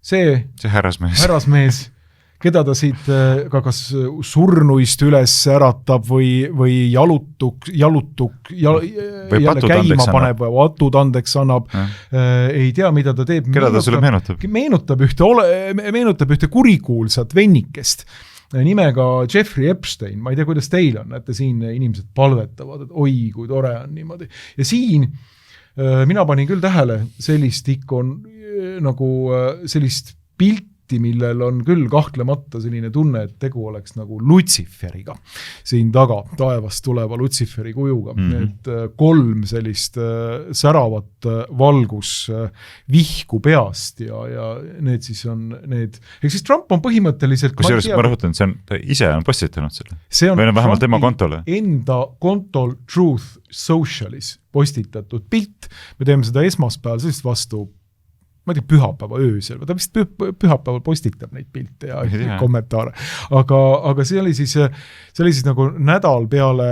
see härrasmees, keda ta siit ka kas surnuist üles äratab või jalutuk jälle käima paneb või vatud andeks annab, ei tea, mida ta teeb. Keda ta sulle meenutab? Meenutab ühte kurikuulsat vennikest, nimega Jeffrey Epstein, ma ei tea, kuidas teil on, näete siin inimesed palvetavad, et oi, kui tore on niimoodi. Ja siin mina panin küll tähele sellist ikon, nagu sellist pilti pilti, millel on küll kahtlemata selline tunne, et tegu oleks nagu Lutsiferiga siin taga, taevast tuleva Lutsiferi kujuga. Et 3 sellist säravat valgusvihku peast ja need siis on need, ehk siis Trump on põhimõtteliselt kusjuures ma rõhutan, ta ise on postitanud selle. Või on vähemalt tema kontole. Enda kontol Truth Socialis postitatud pilt. Me teeme seda esmaspäeval, sellist vastu ma ei tea, pühapäeva öösel, ta vist pühapäeval postitab neid pilte ja kommentaare. Aga see oli siis nagu nädal peale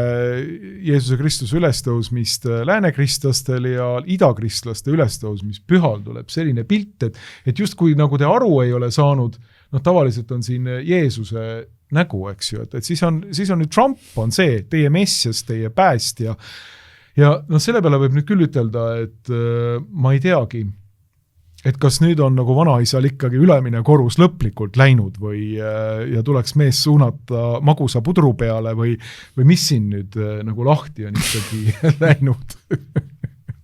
Jeesuse Kristuse ülestõusmist läänekristlastel ja idakristlaste ülestõusmist pühal tuleb selline pilt, et just kui nagu te aru ei ole saanud, tavaliselt on siin Jeesuse nägu, eks ju, et siis on nüüd Trump on see, teie messias, teie päästja ja selle peale võib nüüd küll ütelda, et ma ei teagi, et kas nüüd on nagu vanaisal ikkagi ülemine korus lõplikult läinud ja tuleks mees suunata magusa pudru peale või mis siin nüüd nagu lahti on ikkagi läinud.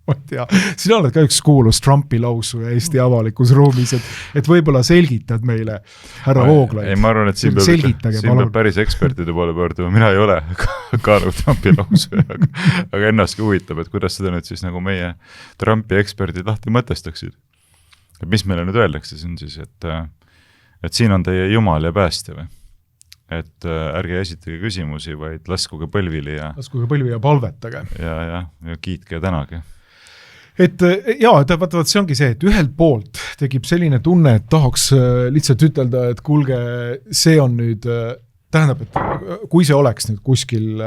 Ma ei tea, sina oled ka üks kuulus Trumpi lausu Eesti avalikus ruumis, et võib-olla selgitad meile, härra Vooglaid. Ei, ma arvan, et siin peab päris ekspertide poole pöörduma, mina ei ole kaalunud Trumpi lausu, aga ennastki huvitab, et kuidas seda nüüd siis nagu meie Trumpi eksperdid lahti mõtestaksid. Et mis meile nüüd öeldakse, see on siis, et siin on teie jumal ja päästja või? Et ärge esitage küsimusi, vaid laskuge põlvili ja palvetage. Ja kiitke ja tänage. Et vaata, see ongi see, et ühelt poolt tekib selline tunne, et tahaks lihtsalt ütelda, et kuulge, see on nüüd, tähendab, et kui see oleks nüüd kuskil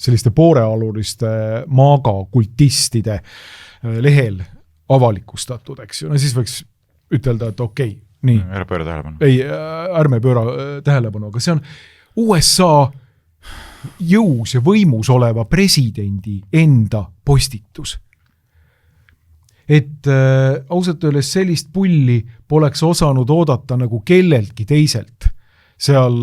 selliste poorealuriste maaga kultistide lehel avalikustatud, eks ju. Siis võiks ütelda, et okei, nii. Ära pööra tähelepanu. Ei, ärme pööra tähelepanu, aga see on USA jõus ja võimus oleva presidendi enda postitus. Et ausalt öeldes sellist pulli poleks osanud oodata nagu kelleltki teiselt seal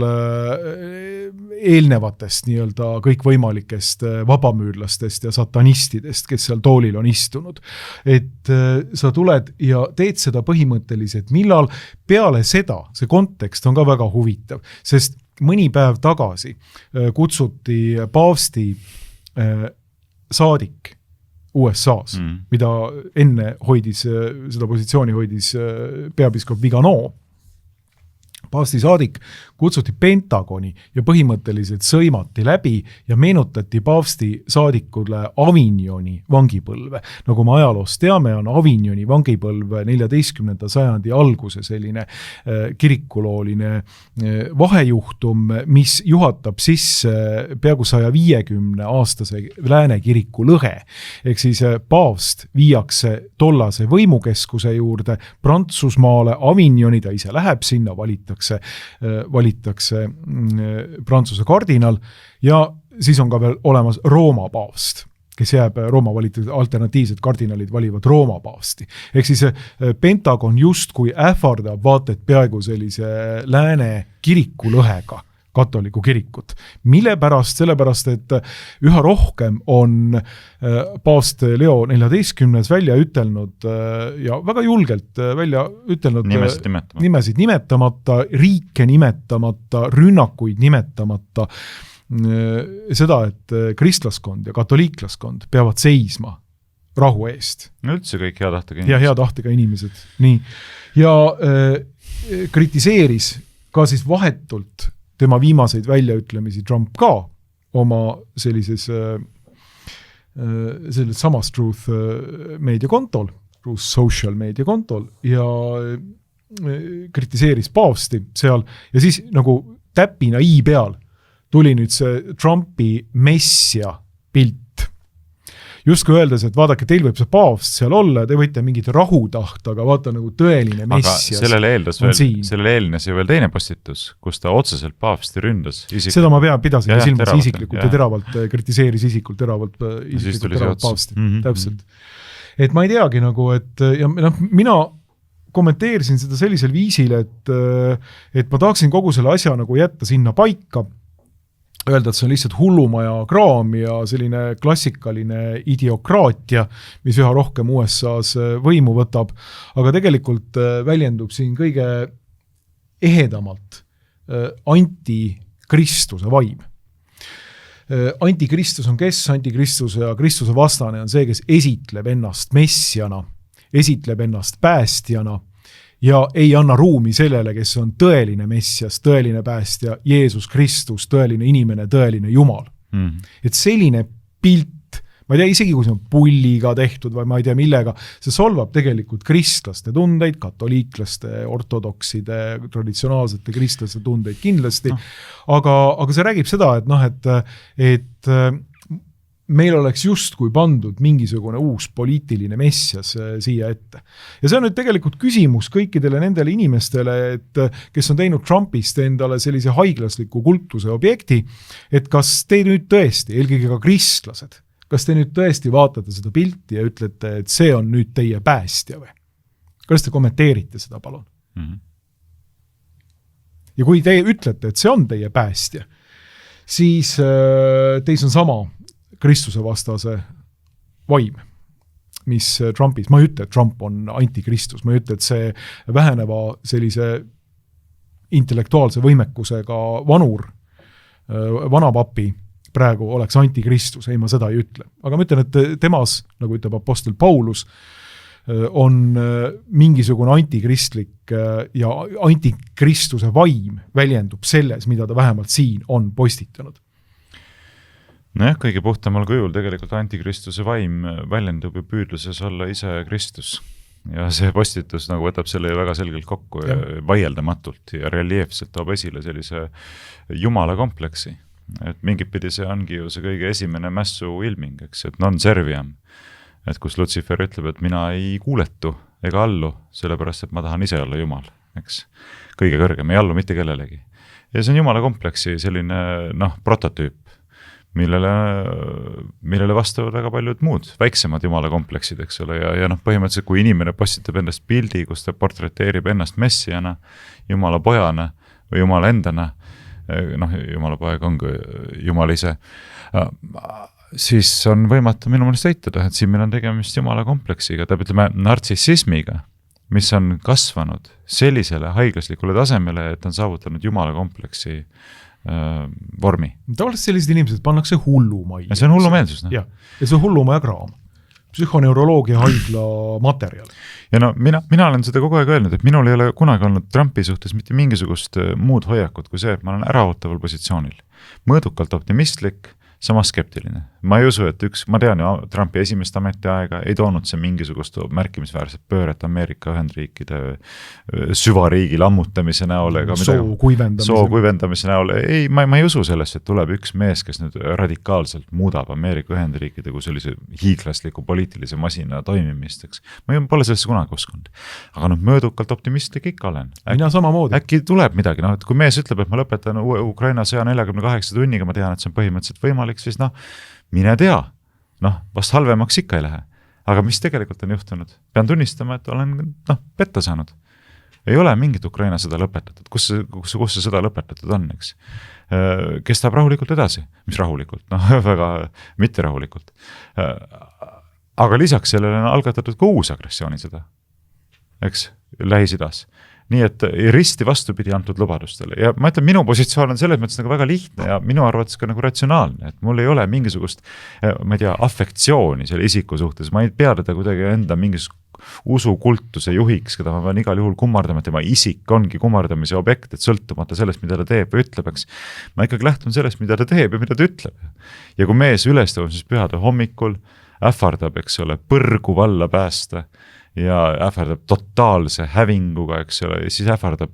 eelnevatest nii-öelda kõikvõimalikest vabamüürlastest ja satanistidest, kes seal toolil on istunud. Et sa tuled ja teed seda põhimõtteliselt, millal peale seda, see kontekst on ka väga huvitav, sest mõni päev tagasi kutsuti paavsti saadik USA-s, mida enne seda positsiooni hoidis peapiiskop Vigano. Paavsti saadik kutsuti Pentagoni ja põhimõtteliselt sõimati läbi ja meenutati paavsti saadikule Avignoni vangipõlve. Nagu me ajaloost teame, on Avignoni vangipõlv 14. sajandi alguse selline kirikulooline vahejuhtum, mis juhatab sisse peaaegu 150-aastase lääne kiriku lõhe. Ehk siis paavst viiakse tollase võimukeskuse juurde Prantsusmaale, Avignoni, ta ise läheb sinna, valitakse Prantsuse kardinal ja siis on ka veel olemas Rooma paavst, kes jääb Rooma valitud, alternatiivsed kardinalid valivad Rooma paavsti. Ehk siis Pentagon justkui ähvardab vaated peaaegu sellise lääne kirikulõhega katoliku kirikut. Mille pärast? Sellepärast, et üha rohkem on paavst Leo 14. välja ütelnud ja väga julgelt välja ütelnud nimesid nimetamata, riike nimetamata, rünnakuid nimetamata, seda, et kristlaskond ja katoliiklaskond peavad seisma rahu eest. Üldse kõik hea tahtega inimesed. Ja hea tahtega inimesed. Nii. Ja kritiseeris ka siis vahetult tema viimaseid väljaütlemisi Trump ka oma sellises samas Truth meedia kontol, Truth Social meedia kontol ja kritiseeris paavsti seal ja siis nagu täpina i peal tuli nüüd see Trumpi messia pilt. Justkui öeldes, et vaadake, teil võib see paavst seal olla, te võite mingit rahu tahta, aga vaata nagu tõeline messias. Aga sellele eelnes ju veel teine postitus, kus ta otseselt paavsti ründas. Seda ma pidasin silmas isiklikult ja teravalt kritiseeris isiklikult teravalt paavsti. Täpselt. Et ma ei teagi nagu, et ja mina kommenteerisin seda sellisel viisil, et ma tahaksin kogu selle asja nagu jätta sinna paika öelda, et see on lihtsalt hullumaja kraam ja selline klassikaline ideokraatia, mis üha rohkem USA-s võimu võtab, aga tegelikult väljendub siin kõige ehedamalt antikristuse vaim. Antikristus on kes? Antikristus ja Kristuse vastane on see, kes esitleb ennast messiana, esitleb ennast päästjana ja ei anna ruumi sellele, kes on tõeline messias, tõeline päästja, Jeesus Kristus, tõeline inimene, tõeline Jumal. Et selline pilt, ma ei tea isegi, kui see on pulliga tehtud või ma ei tea millega, see solvab tegelikult kristlaste tundeid, katoliiklaste, ortodokside, traditsionaalsete kristlaste tundeid kindlasti, aga see räägib seda, et meil oleks justkui pandud mingisugune uus poliitiline messias siia ette. Ja see on nüüd tegelikult küsimus kõikidele nendele inimestele, kes on teinud Trumpist endale sellise haiglasliku kultuse objekti, et kas te nüüd tõesti, eelkõige ka kristlased, kas te nüüd tõesti vaatate seda pilti ja ütlete, et see on nüüd teie päästja või? Kas te kommenteerite seda, palun? Ja kui te ütlete, et see on teie päästja, siis teis on sama Kristuse vastase vaim, mis Trumpis, ma ei ütle, et Trump on antikristus, ma ei ütle, et see väheneva sellise intellektuaalse võimekusega vanur, vanapapi praegu oleks antikristus, ei ma seda ei ütle. Aga ma ütlen, et temas, nagu ütleb apostel Paulus, on mingisugune antikristlik ja antikristuse vaim väljendub selles, mida ta vähemalt siin on postitanud. Nojah, kõige puhtamal kujul tegelikult antikristuse vaim väljendub ja püüdluses olla ise Kristus. Ja see postitus nagu võtab selle väga selgelt kokku ja vaieldamatult ja reljeefselt toob esile sellise jumala kompleksi. Et mingit pidi see ongi ju see kõige esimene mässu ilming, eks, et non serviam. Et kus Lucifer ütleb, et mina ei kuuletu ega allu, sellepärast, et ma tahan ise olla jumal, eks. Kõige kõrgem, ei allu mitte kellelegi. Ja see on jumala kompleksi selline, prototüüp, millele vastavad väga paljud muud, väiksemad jumala kompleksid, eks ole, ja põhimõtteliselt, kui inimene postitab endast pildi, kus ta portreteerib ennast messiana, jumala pojana või jumala endana, jumala poeg ongi jumal ise, siis on võimatu minu mõelest eitada, et siin meil on tegemist jumala kompleksiga, ütleme nartsissismiga, mis on kasvanud sellisele haiglaslikule tasemele, et on saavutanud jumala kompleksi vormi. Tavaliselt sellised inimesed pannakse hullumajja. Ja see on hullumeelsus. Ja see on hullumaja kraam. Psühhoneuroloogia haigla materjal. Ja mina olen seda kogu aeg öelnud, et minul ei ole kunagi olnud Trumpi suhtes mitte mingisugust muud hoiakut kui see, et ma olen äraootaval positsioonil. Mõõdukalt optimistlik, sama skeptiline. Ma ei usu, et ma tean ju Trumpi esimest ametiaega ei toonud see mingisugust märkimisväärset pööret Ameerika Ühendriikide süvariigi lammutamise näol ega soo kuivendamise näol. Ei, ma ei usu sellest, et tuleb üks mees, kes nüüd radikaalselt muudab Ameerika Ühendriikide kui sellise hiiglasliku poliitilise masina toimimisteks. Ma pole sellesse kunagi uskunud. Aga mõõdukalt optimistlik ikka olen. Mina samamoodi. Äkki tuleb midagi, et kui mees ütleb, et ma lõpetan Ukraina 148 tunniga, ma tean, et see on põhimõtteliselt võimalik, siis mine tea, vast halvemaks ikka ei lähe. Aga mis tegelikult on juhtunud? Pean tunnistama, et olen petta saanud. Ei ole mingit Ukraina sõda lõpetatud. Kus see sõda lõpetatud on, eks? Kestab rahulikult edasi. Mis rahulikult? Väga mitte rahulikult. Aga lisaks sellele on algatatud ka uus agressioonisõda, eks, Lähis-Idas. Nii et risti vastupidi antud lubadustele. Ja ma ütlen, minu positsioon on selles mõttes nagu väga lihtne ja minu arvates ka nagu ratsionaalne, et mul ei ole mingisugust, ma ei tea, affektsiooni selle isiku suhtes. Ma ei pea teda kuidagi enda mingisugust usukultuse juhiks, keda ma pean igal juhul kummardama, et tema isik ongi kummardamise objekt, et sõltumata sellest, mida ta teeb või ütleb, eks. Ma ikkagi lähtun sellest, mida ta teeb ja mida ta ütleb. Ja kui mees ülestõusmises pühade hommikul ähvardab, eks ole, põrgu valla päästa, ja ähvardab totaalse hävinguga, eks ole, ja siis ähvardab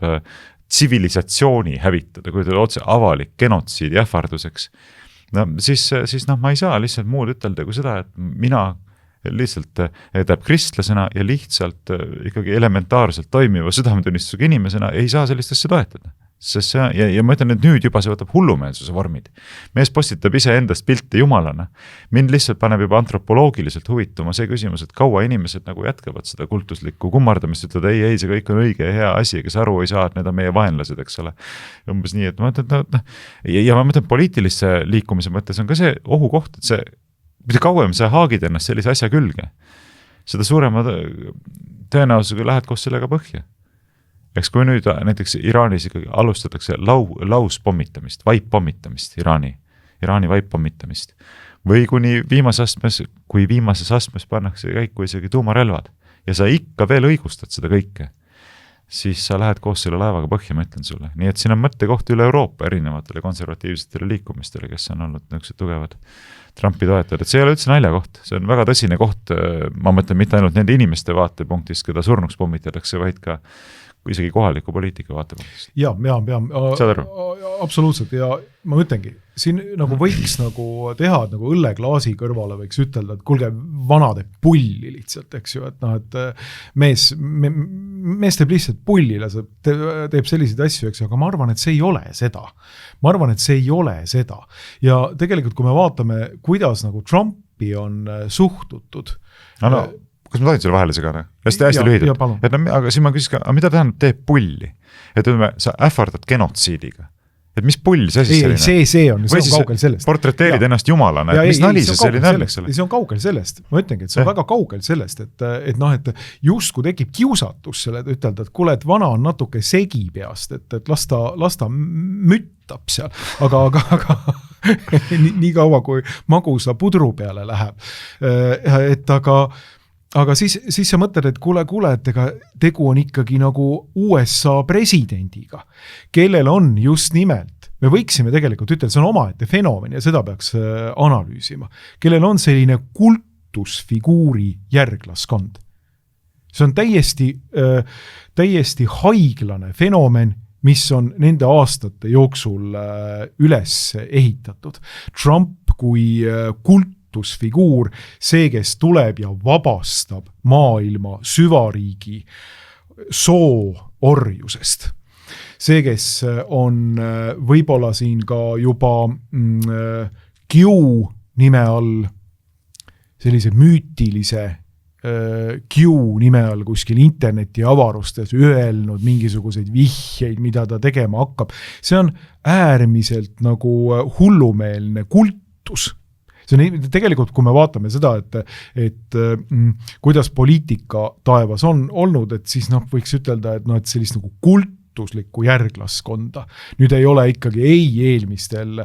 tsivilisatsiooni hävitada, kui ta otse avalik genotsiidi ähvarduseks. Siis ma ei saa lihtsalt muud ütelda kui seda, et mina lihtsalt teeb kristlasena ja lihtsalt ikkagi elementaarselt toimiva südametunnistusega inimesena ei saa sellist asja toetada. Sest see, ja ma ütlen, et nüüd juba see võtab hullumeelsuse vormid. Mees postitab ise endast pilte jumalana. Mind lihtsalt paneb juba antropoloogiliselt huvituma see küsimus, et kaua inimesed nagu jätkavad seda kultuslikku kummardamist, ütled, ei, see kõik on õige ja hea asi, kes aru ei saa, et need on meie vaenlased, eks ole. Umbes nii, et ma mõtlen, ja ma mõtlen, poliitilisse liikumise mõttes on ka see ohukoht, et see, mida kauem sa haagid ennast sellise asja külge, seda suurema tõenäosusega lähed koos sellega põhja. Eks kui nüüd näiteks Iraanis ikkagi alustatakse lauspommitamist, vaippommitamist, Iraani vaippommitamist või kuni viimases astmes pannakse käiku isegi tuumarelvad ja sa ikka veel õigustad seda kõike, siis sa lähed koos selle laevaga põhja, ma ütlen sulle. Nii et siin on mõttekoht üle Euroopa erinevatele konservatiivsetele liikumistele, kes on olnud niisugused tugevad Trumpi toetajad, et see ei ole üldse naljakoht, see on väga tõsine koht, ma mõtlen mitte ainult nende inimeste vaatepunktist, keda surnuks pommitatakse, vaid ka isegi kohaliku poliitika vaatepunktist. Ja, absoluutselt, ja ma ütlengi, siin nagu võiks nagu teha, et nagu õlleklaasi kõrvale võiks ütelda, et kulge, vanade pulli lihtsalt, eks ju, et noh, et mees teeb lihtsalt pullile, teeb selliseid asju, eks ju, aga ma arvan, et see ei ole seda. Ma arvan, et see ei ole seda. Ja tegelikult, kui me vaatame, kuidas nagu Trumpi on suhtutud, kas ma tohin selle vahele segada? Hästi lühidalt. Et aga siin ma küsis ka, mida tähendab teeb pulli? Et sa ähvardad genotsiidiga. Et mis pull see siis selline? See on kaugel sellest. Portreteerid ennast jumalana, et mis nali see selline on? See on kaugel sellest. Ma ütlengi, et see on väga kaugel sellest, et justkui tekib kiusatus selle, et ütelda, et kuule, et vana on natuke segi peast, et las ta müttab seal, aga nii kaua, kui magusa pudru peale läheb. Et aga siis sa mõtled, et kuule, et ega tegu on ikkagi nagu USA presidendiga, kellel on just nimelt, me võiksime tegelikult ütelda, see on omaette fenomen ja seda peaks analüüsima, kellel on selline kultusfiguuri järglaskond. See on täiesti haiglane fenomen, mis on nende aastate jooksul üles ehitatud. Trump kui kultusfiguur, see, kes tuleb ja vabastab maailma süvariigi sooorjusest. See, kes on võib-olla siin ka juba Q nime all, sellise müütilise Q nime all kuskil interneti avarustes öelnud mingisuguseid vihjeid, mida ta tegema hakkab. See on äärmiselt nagu hullumeelne kultus. See on tegelikult, kui me vaatame seda, et kuidas poliitika taevas on olnud, et siis võiks ütelda, et sellist nagu kultuslikku järglaskonda. Nüüd ei ole ikkagi eelmistel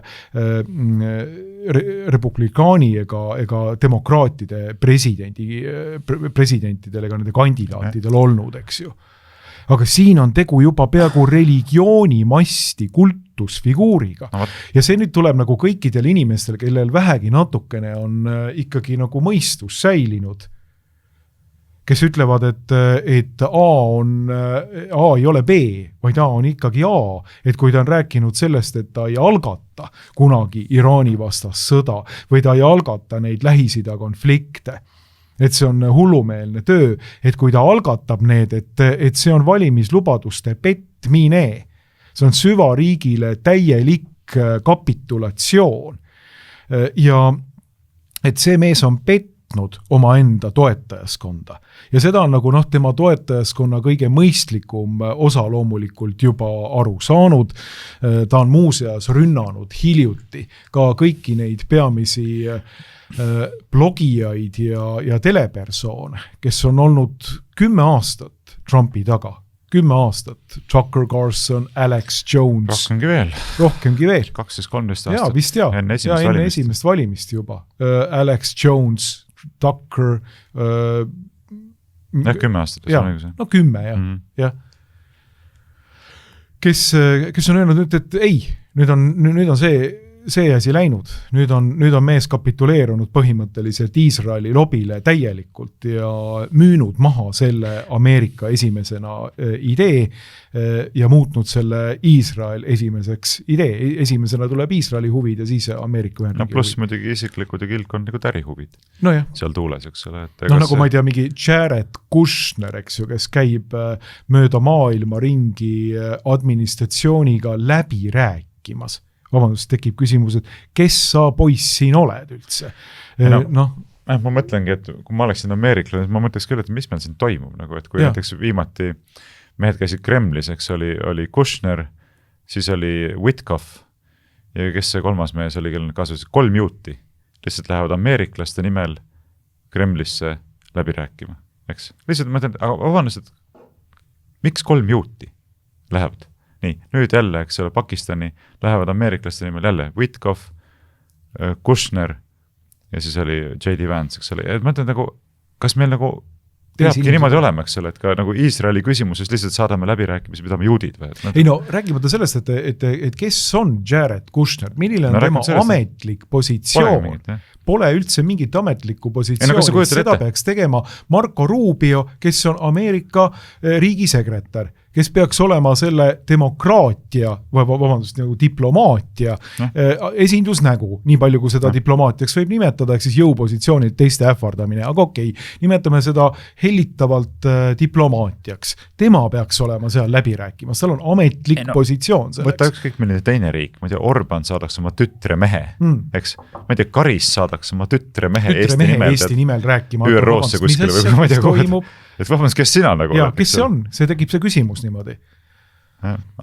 republikaani ega demokraatide presidentidel ega nende kandidaatidel olnud, eks ju. Aga siin on tegu juba peaaegu religioonimasti kultusfiguuriga. Ja see nüüd tuleb nagu kõikidel inimestel, kellel vähegi natukene on ikkagi nagu mõistus säilinud, kes ütlevad, et A ei ole B, vaid A on ikkagi A. Et kui ta on rääkinud sellest, et ta ei algata kunagi Iraani vastas sõda või ta ei algata neid Lähis-Ida konflikte, et see on hullumeelne töö, et kui ta algatab need, et see on valimislubaduste petmine, see on süvariigile täielik kapitulatsioon ja et see mees on petnud oma enda toetajaskonda ja seda on nagu tema toetajaskonna kõige mõistlikum osa loomulikult juba aru saanud. Ta on muuseas rünnanud hiljuti ka kõiki neid peamisi blogijaid ja telepersoone, kes on olnud 10 aastat Trumpi taga. 10 aastat. Tucker Carlson, Alex Jones. Rohkemgi veel. 12-13 aastat. Jaa, vist jaa. Enne esimest valimist juba. Alex Jones, Tucker. 10 aastat. Ja, 10, jah. Kes on öelnud nüüd, et ei, nüüd on see asi läinud, nüüd on mees kapituleerunud põhimõtteliselt Iisraeli lobile täielikult ja müünud maha selle Ameerika esimesena idee ja muutnud selle Iisrael esimeseks idee. Esimesena tuleb Iisraeli huvid ja siis Ameerika Ühendriigi huvid. Pluss muidugi isiklikud ja kildkondlikud ärihuvid seal tuules, eks ole. Nagu ma ei tea, mingi Jared Kushner, eks ju, kes käib mööda maailma ringi administratsiooniga läbi rääkimas. Vabandust, tekib küsimus, et kes sa poiss siin oled üldse? Ma mõtlengi, et kui ma oleksin ameeriklane, ma mõtleks küll, et mis meil siin toimub, nagu, et kui näiteks viimati mehed käisid Kremlis, eks oli Kushner, siis oli Witkoff ja kes see kolmas mees oli, kellel kasusid 3 juuti, lihtsalt lähevad ameeriklaste nimel Kremlisse läbi rääkima, eks. Lihtsalt mõtlen, aga vabandust, et miks 3 juuti lähevad? Nii, nüüd jälle, eks ole, Pakistani lähevad ameeriklaste nimel jälle Witkoff, Kushner ja siis oli J.D. Vance, eks ole. Ja ma mõtlen nagu, kas meil nagu peabki niimoodi olema, eks ole, et ka nagu Iisraeli küsimuses lihtsalt saadame läbirääkimisi, mida me juudid või? Ei no, räägimata sellest, et kes on Jared Kushner, milline on tema ametlik positsioon? Pole üldse mingit ametlikku positsiooni, seda peaks tegema Marco Rubio, kes on Ameerika riigisekretär, kes peaks olema selle demokraatia, vabandust, nagu diplomaatia esindusnägu, nii palju kui seda diplomaatiaks võib nimetada, ehk siis jõupositsioonid teiste ähvardamine, aga okei, nimetame seda hellitavalt diplomaatiaks. Tema peaks olema seal läbi rääkima, seal on ametlik positsioon selleks. Võta ükskõik milline teine riik, ma ei tea, Orban saadaks oma tütre mehe, eks? Ma ei tea, Karis saadaks oma tütre mehe Eesti nimel rääkima. ÜRO-sse kuskile või ma ei tea kohta. Et vabandust, kes sina nagu oled? Kes see on? See tekib see küsimus niimoodi.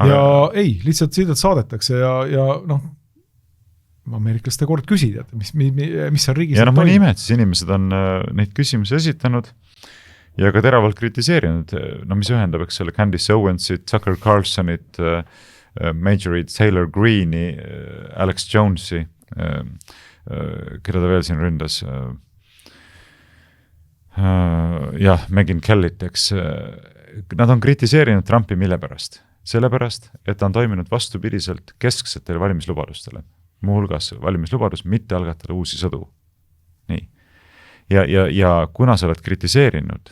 Ja ei, lihtsalt saadetakse ja ameeriklaste kord küsida, mis seal riigis ja mõni ime, et siis inimesed on neid küsimusi esitanud ja ka teravalt kritiseerinud, mis ühendab, eks selle Candice Owensit, Tucker Carlsonit, Majorit Taylor Greeni, Alex Jonesi, keda ta veel siin ründas, Megyn Kellyt, eks. Nad on kritiseerinud Trumpi mille pärast? Sellepärast, et ta on toiminud vastupidiselt kesksetele valimislubadustele. Muuhulgas valimislubadus mitte algatada uusi sõdu. Nii. Ja kuna sa oled kritiseerinud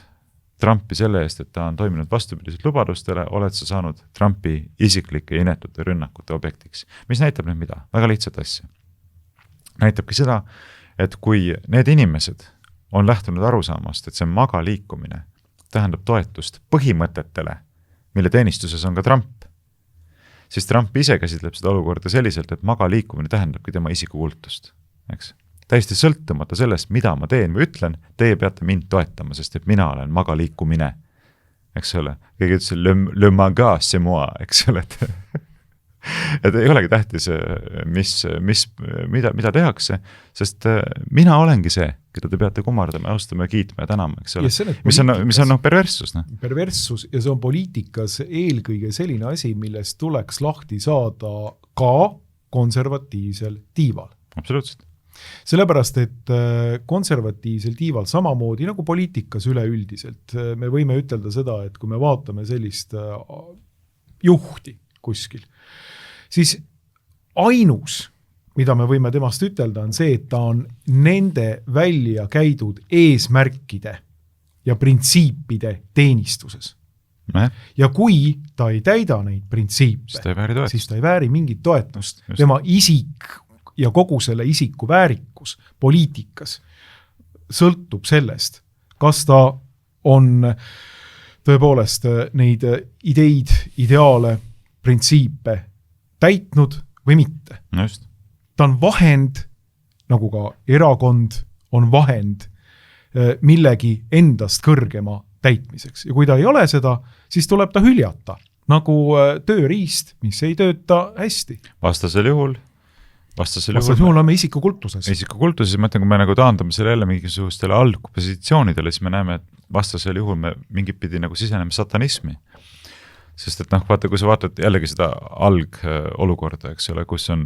Trumpi selle eest, et ta on toiminud vastupidiselt lubadustele, oled sa saanud Trumpi isiklike ja inetute rünnakute objektiks. Mis näitab nüüd mida? Väga lihtsat asja. Näitabki seda, et kui need inimesed on lähtunud arusaamast, et see maga liikumine tähendab toetust põhimõtetele, mille teenistuses on ka Trump, siis Trump ise käsitleb seda olukorda selliselt, et maga liikumine tähendabki tema isikukultust. Eks? Täiesti sõltumata sellest, mida ma teen või ütlen, teie peate mind toetama, sest et mina olen maga liikumine. Eks ole? Keegi ütles, le maga, c'est moi, eks ole? Et ei olegi tähtis, mida tehakse, sest mina olengi see, keda te peate kummardama, austama ja kiitma ja tänama, eks ole. Mis on perverssus. Perverssus ja see on poliitikas eelkõige selline asi, millest tuleks lahti saada ka konservatiivsel tiival. Absoluutselt. Sellepärast, et konservatiivsel tiival samamoodi nagu poliitikas üleüldiselt, me võime ütelda seda, et kui me vaatame sellist juhti kuskil, siis ainus, mida me võime temast ütelda, on see, et ta on nende välja käidud eesmärkide ja printsiipide teenistuses. Ja kui ta ei täida neid printsiipe, siis ta ei vääri mingit toetust. Tema isik ja kogu selle isiku väärikus poliitikas sõltub sellest, kas ta on tõepoolest neid ideid, ideaale, printsiipe täitnud või mitte. Just. Ta on vahend, nagu ka erakond on vahend millegi endast kõrgema täitmiseks. Ja kui ta ei ole seda, siis tuleb ta hüljata, nagu tööriist, mis ei tööta hästi. Vastasel juhul oleme isikukultuses. Isikukultuses, ma ütlen, kui me nagu taandame selle jälle mingisugustele algpositsioonidele, siis me näeme, et vastasel juhul me mingit pidi nagu siseneme satanismi. Sest et vaata, kui sa vaatad jällegi seda algolukorda, eks ole, kus on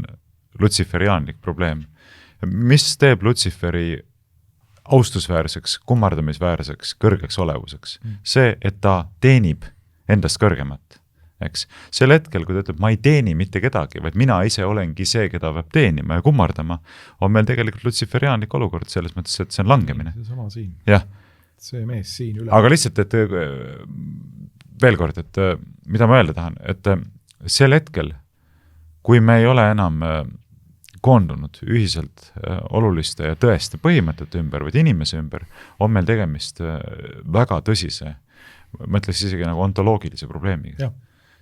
lutsiferiaanlik probleem. Mis teeb Lutsiferi austusväärseks, kummardamisväärseks, kõrgeks olevuseks? See, et ta teenib endast kõrgemat. eks. Sel hetkel, kui ta ütleb, ma ei teeni mitte kedagi, vaid mina ise olengi see, keda peab teenima ja kummardama, on meil tegelikult lutsiferiaanlik olukord selles mõttes, et see on langemine. See sama siin. Jah. See mees siin üle. Aga lihtsalt, et veel kord, et mida ma öelda tahan, et sel hetkel, kui me ei ole enam koondunud ühiselt oluliste ja tõeste põhimõtete ümber või inimese ümber, on meil tegemist väga tõsise, ma ütleks isegi nagu ontoloogilise probleemiga. Ja.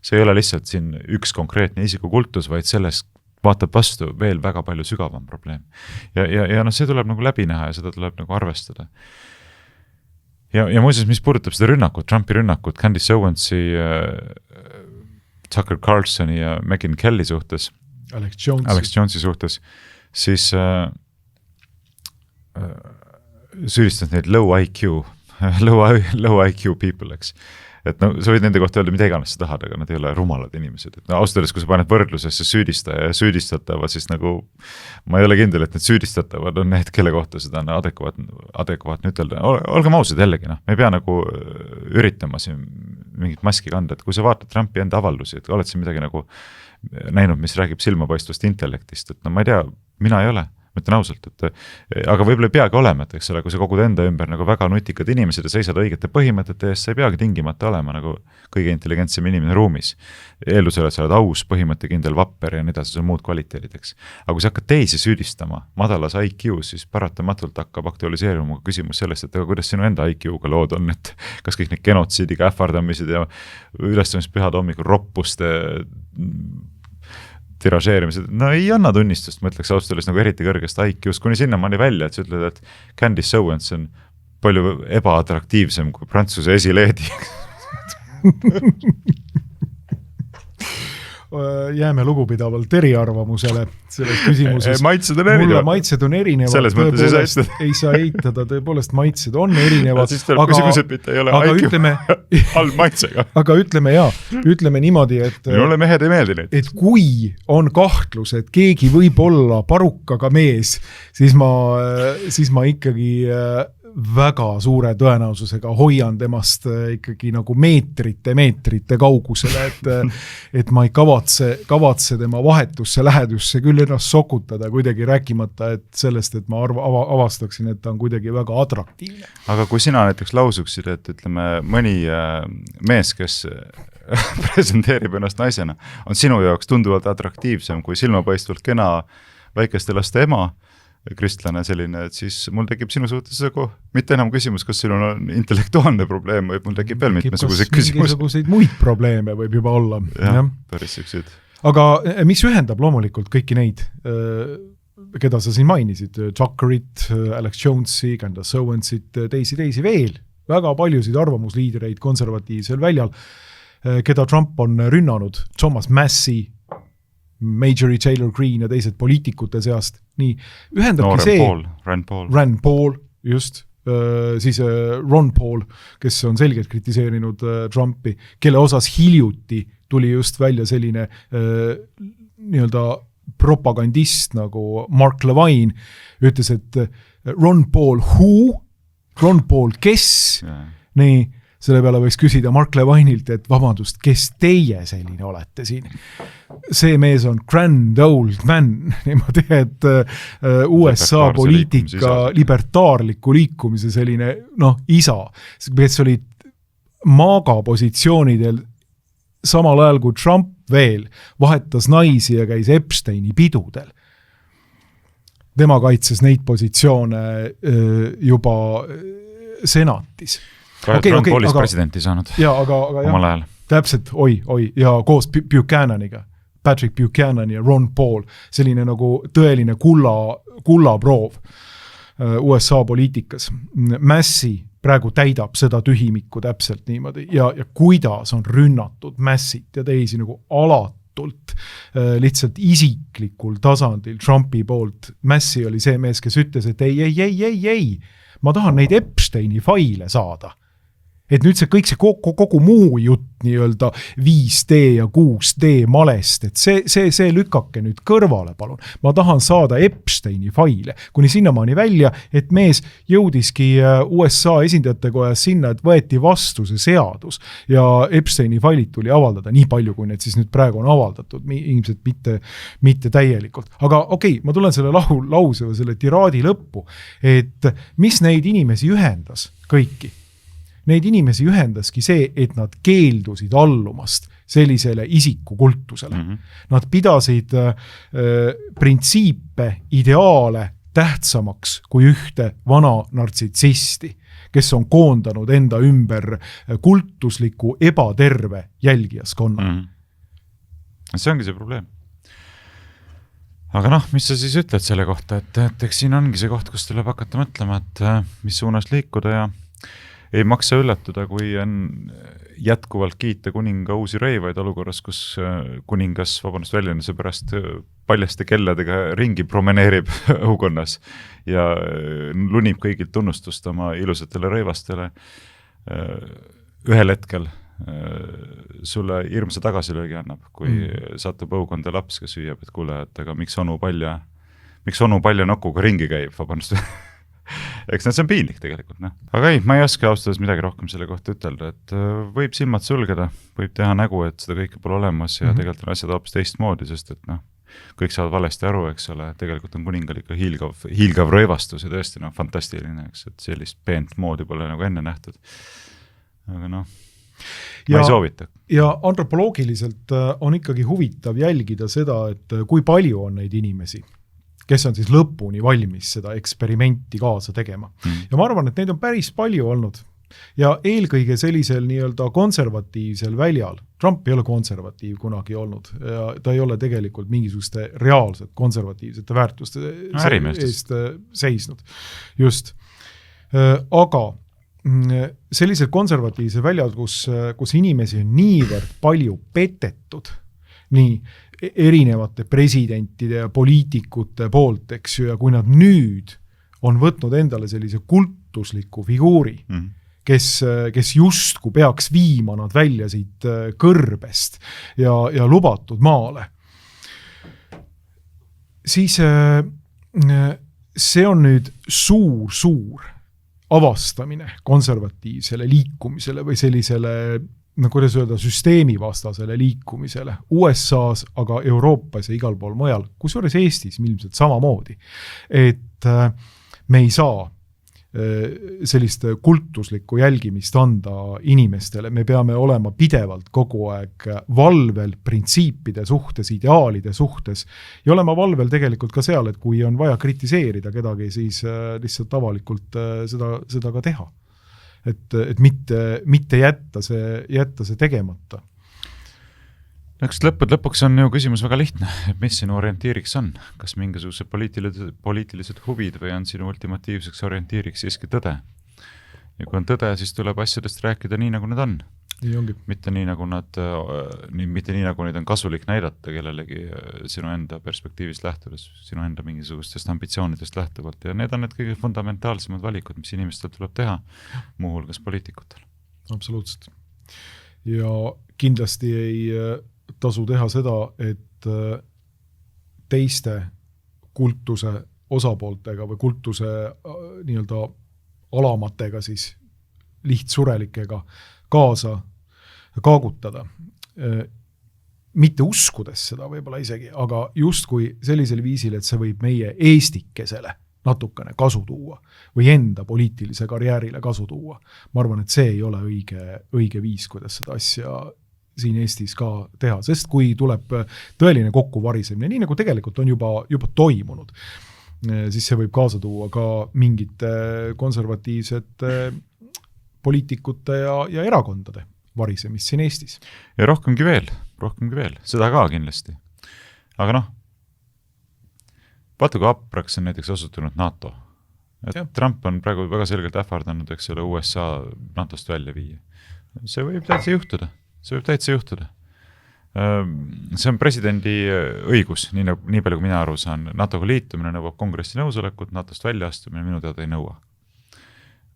See ei ole lihtsalt siin üks konkreetne isikukultus, vaid sellest vaatab vastu veel väga palju sügavam probleem. Ja see tuleb nagu läbi näha ja seda tuleb nagu arvestada. Ja muuseas, mis puudutab seda rünnakut, Trumpi rünnakut, Candace Owensi, Tucker Carlsoni ja Megyn Kelly suhtes, Alex Jonesi suhtes, siis süüdistas neid low IQ people, eks. Et no, sa võid nende kohta öelda, mida iganes sa tahad, aga nad ei ole rumalad inimesed. Et no, ausalt öeldes, kui sa paned võrdlusesse süüdistaja ja süüdistatava, siis nagu ma ei ole kindel, et need süüdistatavad on need, kelle kohta seda on adekvaatne ütelda. Olgem ausad jällegi, me ei pea nagu üritama siin mingit maski kanda, et kui sa vaatad Trumpi enda avaldusi, et oled siin midagi nagu näinud, mis räägib silmapaistvast intellektist, et no ma ei tea, mina ei ole. Ma ütlen ausalt, aga võib-olla ei peagi olema, et eks ole, kui sa kogud enda ümber nagu väga nutikad inimesed ja seisad õigete põhimõtete eest, sa ei peagi tingimata olema nagu kõige intelligentsem inimene ruumis. Eeldusel, et sa oled aus, põhimõttekindel, vapper ja nii edasi, see on muud kvaliteedid, eks. Aga kui sa hakkad teisi süüdistama madalas IQ, siis paratamatult hakkab aktualiseeruma küsimus sellest, et kuidas sinu enda IQ-ga lood on, et kas kõik need genotsiidiga ähvardamised ja ülestamispühade hommikul roppuste tiražeerimised, no ei anna tunnistust, ma ütleks ausalt nagu eriti kõrgest IQ-st, kuni sinnamaani välja, et sa ütled, et Candace Owens on palju ebaatraktiivsem kui Prantsuse esileedi. Jääme lugupidavalt eriarvamusele selles küsimuses. Maitsed on erinevad. Mulle maitsed on erinevad. Selles mõttes ei saa eitada, tõepoolest maitsed on erinevad. Aga ütleme halb maitsega. Aga ütleme niimoodi, et minule mehed ei meeldi neid. Et kui on kahtlus, et keegi võib olla parukaga mees, siis ma ikkagi väga suure tõenäosusega hoian temast ikkagi nagu meetrite kaugusele, et ma ei kavatse tema vahetusse lähedusse küll ennast sokutada kuidagi rääkimata, et sellest, et ma avastaksin, et ta on kuidagi väga atraktiivne. Aga kui sina näiteks lausuksid, et ütleme mõni mees, kes presenteerib ennast naisena, on sinu jaoks tunduvalt atraktiivsem kui silmapaistvalt kena väikeste laste ema, kristlane selline, et siis mul tekib sinu suhtes mitte enam küsimus, kas sul on intellektuaalne probleem, või mul tekib veel mitmesuguseid küsimusi. Mingisuguseid muid probleeme võib juba olla. Ja. Päris siukseid. Aga mis ühendab loomulikult kõiki neid, keda sa siin mainisid, Tuckerit, Alex Jonesi, Candace Owensit, teisi veel, väga paljusid arvamusliidereid konservatiivsel väljal, keda Trump on rünnanud, Thomas Massey, Marjorie Taylor Greene ja teised poliitikute seast. Nii, ühendabki see Rand Paul, just, siis Ron Paul, kes on selgelt kritiseerinud Trumpi, kelle osas hiljuti tuli just välja selline nii-öelda propagandist nagu Mark Levine, ütles, et Ron Paul kes, nii, selle peale võiks küsida Mark Levine'ilt, et vabandust, kes teie selline olete siin? See mees on grand old man, niimoodi, et USA poliitika libertaarliku liikumise selline, isa, kes olid maaga positsioonidel samal ajal kui Trump veel vahetas naisi ja käis Epsteini pidudel. Tema kaitses neid positsioone juba senatis. Trump olis presidenti saanud omal ajal. Täpselt, ja koos Buchananiga, Patrick Buchanan ja Ron Paul, selline nagu tõeline kullaproov USA poliitikas. Massey praegu täidab seda tühimikku täpselt niimoodi ja kuidas on rünnatud Massit ja teisi nagu alatult lihtsalt isiklikul tasandil Trumpi poolt. Massey oli see mees, kes ütles, et ei, ma tahan neid Epsteini faile saada. Et nüüd see kõik see kogu muu jutt nii-öelda 5D ja 6D malest, et see lükake nüüd kõrvale, palun. Ma tahan saada Epsteini faile, kuni sinnamaani välja, et mees jõudiski USA esindajate kojas sinna, et võeti vastu see seadus ja Epsteini failid tuli avaldada nii palju, kui need siis nüüd praegu on avaldatud, ilmselt mitte täielikult. Aga okei, ma tulen selle lause või selle tiraadi lõppu, et mis neid inimesi ühendas kõiki? Neid inimesi ühendaski see, et nad keeldusid allumast sellisele isikukultusele. Nad pidasid printsiipe, ideaale tähtsamaks kui ühte vana nartsissisti, kes on koondanud enda ümber kultusliku ebaterve jälgijaskonna. See ongi see probleem. Aga mis sa siis ütled selle kohta, et eks siin ongi see koht, kus tuleb hakata mõtlema, et mis suunas liikuda ja ei maksa üllatuda, kui on jätkuvalt kiita kuninga uusi rõivaid olukorras, kus kuningas, väljenduse pärast paljaste kelladega ringi promeneerib õukonnas ja lunib kõigilt tunnustust oma ilusatele rõivastele. Ühel hetkel sulle hirmsa tagasilöögi annab, kui satub õukonda laps, kes hüüab, et kuule, et aga miks onu palja nokuga ringi käib, eks see on piinlik tegelikult. Aga ei, ma ei oska austades midagi rohkem selle kohta ütelda, et võib silmad sulgeda, võib teha nägu, et seda kõike pole olemas ja tegelikult on asjad hoopis teistmoodi, sest et kõik saavad valesti aru, eks ole, tegelikult on kuningal ikka hiilgav rõivastus ja tõesti fantastiline, eks, et sellist peent moodi pole nagu enne nähtud. Aga ma ei soovita. Ja antropoloogiliselt on ikkagi huvitav jälgida seda, et kui palju on neid inimesi, kes on siis lõpuni valmis seda eksperimenti kaasa tegema. Ja ma arvan, et neid on päris palju olnud. Ja eelkõige sellisel nii-öelda konservatiivsel väljal. Trump ei ole konservatiiv kunagi olnud ja ta ei ole tegelikult mingisuguste reaalselt konservatiivsete väärtuste eest seisnud. Just. Aga sellisel konservatiivsel väljal, kus inimesi on niivõrd palju petetud, nii erinevate presidentide ja poliitikute poolt, eks ju, ja kui nad nüüd on võtnud endale sellise kultusliku figuuri, kes justku peaks viima nad välja siit kõrbest ja lubatud maale, siis see on nüüd suur avastamine konservatiivsele liikumisele või sellisele kuidas öelda, süsteemivastasele liikumisele USAs, aga Euroopas ja igal pool mujal, kusjuures Eestis ilmselt samamoodi, et me ei saa sellist kultuslikku jälgimist anda inimestele, me peame olema pidevalt kogu aeg valvel printsiipide suhtes, ideaalide suhtes ja olema valvel tegelikult ka seal, et kui on vaja kritiseerida kedagi, siis lihtsalt avalikult seda ka teha. Et mitte jätta see tegemata. Eks lõpuks on ju küsimus väga lihtne, et mis sinu orientiiriks on, kas mingisugused poliitilised huvid või on sinu ultimatiivseks orientiiriks siiski tõde. Ja kui on tõde, siis tuleb asjadest rääkida nii, nagu need on. Mitte nii, nagu neid on kasulik näidata kellelegi sinu enda perspektiivist lähtudes, sinu enda mingisugustest ambitsioonidest lähtuvalt ja need on need kõige fundamentaalsemad valikud, mis inimestel tuleb teha, muuhulgas poliitikutel. Absoluutselt. Ja kindlasti ei tasu teha seda, et teiste kultuse osapooltega või kultuse nii-öelda alamatega siis lihtsurelikega kaasa kaagutada. Mitte uskudes seda võib-olla isegi, aga justkui sellisel viisil, et see võib meie eestikesele natukene kasu tuua või enda poliitilise karjäärile kasu tuua. Ma arvan, et see ei ole õige viis, kuidas seda asja siin Eestis ka teha, sest kui tuleb tõeline kokkuvarisemine, nii nagu tegelikult on juba toimunud, siis see võib kaasa tuua ka mingite konservatiivsete poliitikute ja erakondade varisemist siin Eestis. Ja rohkemgi veel, seda ka kindlasti. Aga vaata kui apraks on näiteks osutunud NATO. Trump on praegu väga selgelt ähvardanud, eks ole, USA NATOst välja viia. See võib täitsa juhtuda. See on presidendi õigus, nii palju kui mina aru saan. NATO-ga liitumine nõuab kongressi nõusolekut, NATOst välja astumine minu teada ei nõua.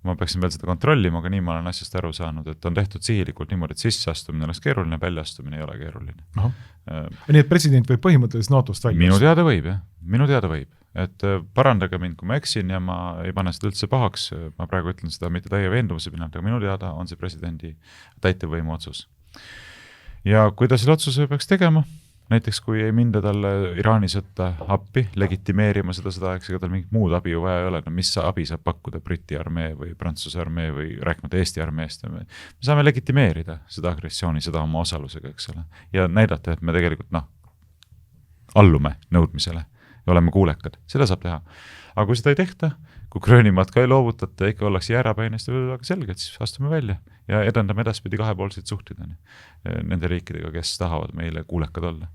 ma peaksin veel seda kontrollima, aga nii ma olen asjast aru saanud, et on tehtud sihilikult niimoodi, et sisseastumine oleks keeruline, väljaastumine ei ole keeruline. Nii et president võib põhimõtteliselt NATO-st välja? Minu teada võib, jah. Minu teada võib. Et parandage mind, kui ma eksin ja ma ei pane seda üldse pahaks, ma praegu ütlen seda mitte täie veendumuse pinnalt, aga minu teada on see presidendi täitevvõimu otsus. Ja kui ta selle otsuse peaks tegema, näiteks kui ei minda talle Iraani sõtta appi, legitimeerima seda, eks ega tal mingit muud abi ju vaja ei ole, no mis abi saab pakkuda Briti armee või Prantsuse armee või rääkimata Eesti armeest. Me saame legitimeerida seda agressiooni, seda oma osalusega, eks ole, ja näidata, et me tegelikult allume nõudmisele ja oleme kuulekad. Seda saab teha. Aga kui seda ei tehta, kui Gröönimaad ka ei loovutata, ikka ollakse jäärapäine, siis väga selgelt, siis astume välja ja edendame edaspidi kahepoolseid suhteid nende riikidega, kes tahavad meile kuulekad olla.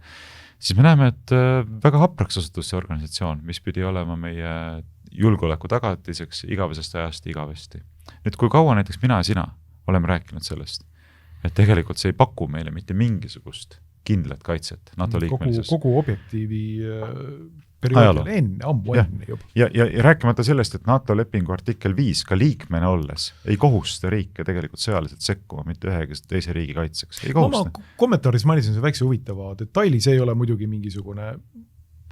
Siis me näeme, et väga hapraks osutus see organisatsioon, mis pidi olema meie julgeoleku tagatiseks igavesest ajast igavesti. Nüüd, kui kaua näiteks mina ja sina oleme rääkinud sellest, et tegelikult see ei paku meile mitte mingisugust kindlat kaitset NATO liikmelisus. Kogu objektiivi perioodil ammu enne juba. Ja rääkimata sellest, et NATO lepingu artikkel 5 ka liikmena olles ei kohusta riike tegelikult sõjaliselt sekkuma mitte ühegi teise riigi kaitseks. Ei kohusta. Ma kommentaaris mainisin see väikse huvitava detaili, see ei ole muidugi mingisugune,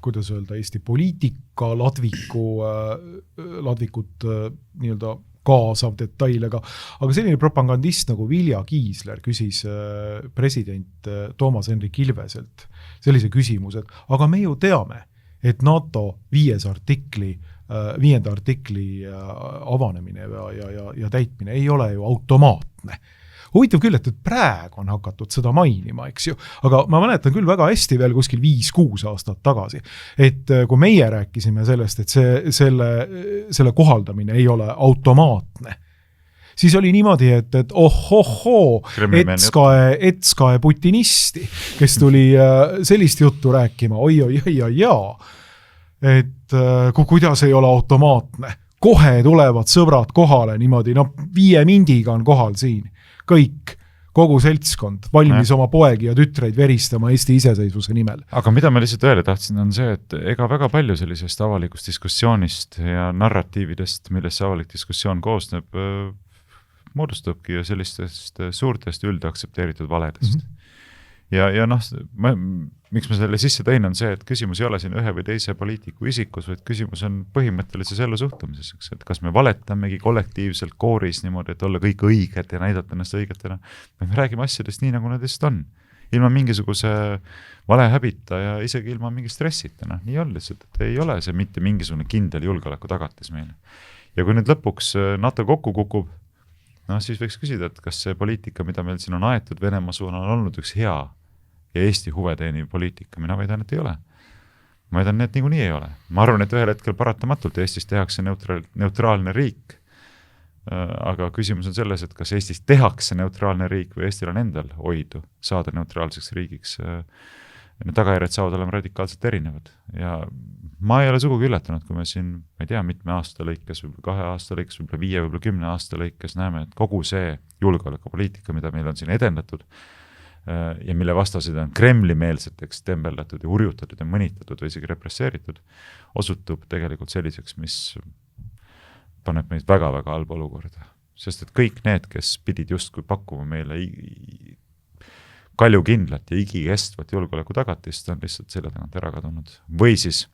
kuidas öelda, Eesti poliitika, ladvikut nii-öelda kaasav detail, aga selline propagandist nagu Vilja Kiisler küsis president Toomas Hendrik Ilveselt sellise küsimuse, et aga me ju teame, et NATO 5. artikli avanemine ja täitmine ei ole ju automaatne. Huvitav küll, et praegu on hakatud seda mainima, eks ju, aga ma mäletan küll väga hästi veel kuskil 5-6 aastat tagasi, et kui meie rääkisime sellest, et selle kohaldamine ei ole automaatne, siis oli niimoodi, et etskae putinisti, kes tuli sellist juttu rääkima, et kuidas ei ole automaatne. Kohe tulevad sõbrad kohale niimoodi, 5 mindiga on kohal siin. Kõik, kogu seltskond, valmis oma poegi ja tütreid veristama Eesti iseseisvuse nimel. Aga mida ma lihtsalt öelda tahtsin, on see, et ega väga palju sellisest avalikust diskussioonist ja narratiividest, millest see avalik diskussioon koosneb, moodustubki ja sellistest suurtest üldaktsepteeritud valedest. Ja miks ma selle sisse tõin, on see, et küsimus ei ole siin ühe või teise poliitiku isikus, vaid küsimus on põhimõttelises ellu suhtumises, et kas me valetamegi kollektiivselt kooris niimoodi, et olla kõik õiged ja näidata ennast õigetena. Me räägime asjadest nii, nagu nad lihtsalt on. Ilma mingisuguse valehäbita ja isegi ilma mingi stressita. Nii on lihtsalt, et ei ole see mitte mingisugune kindel julgeoleku tagatis meile. Ja kui nüüd lõpuks NATO kokku kukub, siis võiks küsida, et kas see poliitika, mida meil siin on aetud Venemaa suunal, on olnud üks hea ja Eesti huve teeniv poliitika, mina väidan, et ei ole. Ma väidan, et niikuinii ei ole. Ma arvan, et ühel hetkel paratamatult Eestis tehakse neutraalne riik, aga küsimus on selles, et kas Eestis tehakse neutraalne riik või Eestil on endal hoidu saada neutraalseks riigiks. Need tagajärjed saavad olema radikaalselt erinevad. Ja ma ei ole sugugi üllatunud, kui me siin, ma ei tea, mitme aasta lõikes, võib-olla 2 aasta lõikes, võib-olla 5, võib-olla 10 aasta lõikes näeme, et kogu see julgeolekupoliitika, mida meil on siin edendatud ja mille vastasid on Kremli-meelseteks tembeldatud ja hurjutatud ja mõnitatud või isegi represseeritud, osutub tegelikult selliseks, mis paneb meid väga-väga halba olukorda. Sest et kõik need, kes pidid justkui pakkuma meile kaljukindlat ja igikestvat julgeoleku tagatist, on lihtsalt selle tagant ära kadunud. Või siis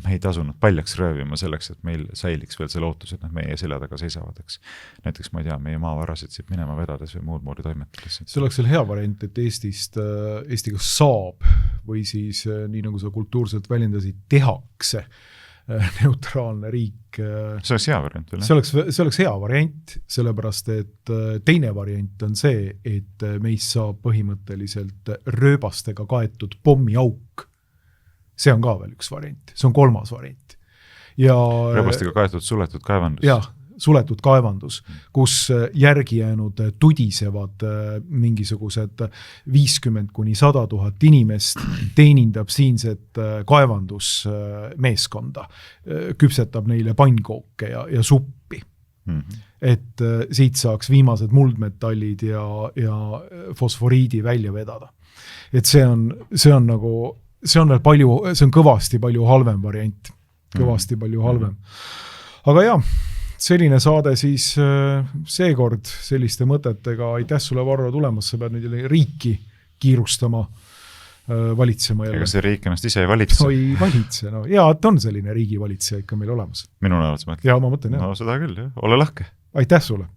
me ei tasunud paljaks röövima selleks, et meil säiliks veel see lootus, et nad meie selja taga seisavadeks. Näiteks, ma ei tea, meie maavarasid siit minema vedades või muud moodi toimetades. See oleks veel hea variant, et Eestiga saab või siis nii nagu sa kultuurselt väljendasid, tehakse neutraalne riik. See oleks hea variant veel. See oleks hea variant, sellepärast, et teine variant on see, et meist saab põhimõtteliselt rööbastega kaetud pommiauk. See on ka veel üks variant, see on 3. variant. Rööbastega kaetud suletud kaevandus. Jah, suletud kaevandus, kus järgi jäänud tudisevad mingisugused 50-100 000 inimest, teenindab siinset kaevandusmeeskonda, küpsetab neile pannkooke ja suppi. Et siit saaks viimased muldmetallid ja fosforiidi välja vedada. Et see on veel palju, see on kõvasti palju halvem variant. Kõvasti palju halvem. Aga jah, selline saade siis seekord selliste mõtetega, aitäh sulle, Varro, tulemas, sa pead nüüd riiki kiirustama, valitsema jälle. Ega see riik ennast ise ei valitse? No ei valitse, no hea, et on selline riigivalitseja ikka meil olemas. Minul olemas mõtled? Ja ma mõtlen, jah. No seda küll, jah. Ole lahke. Aitäh sulle!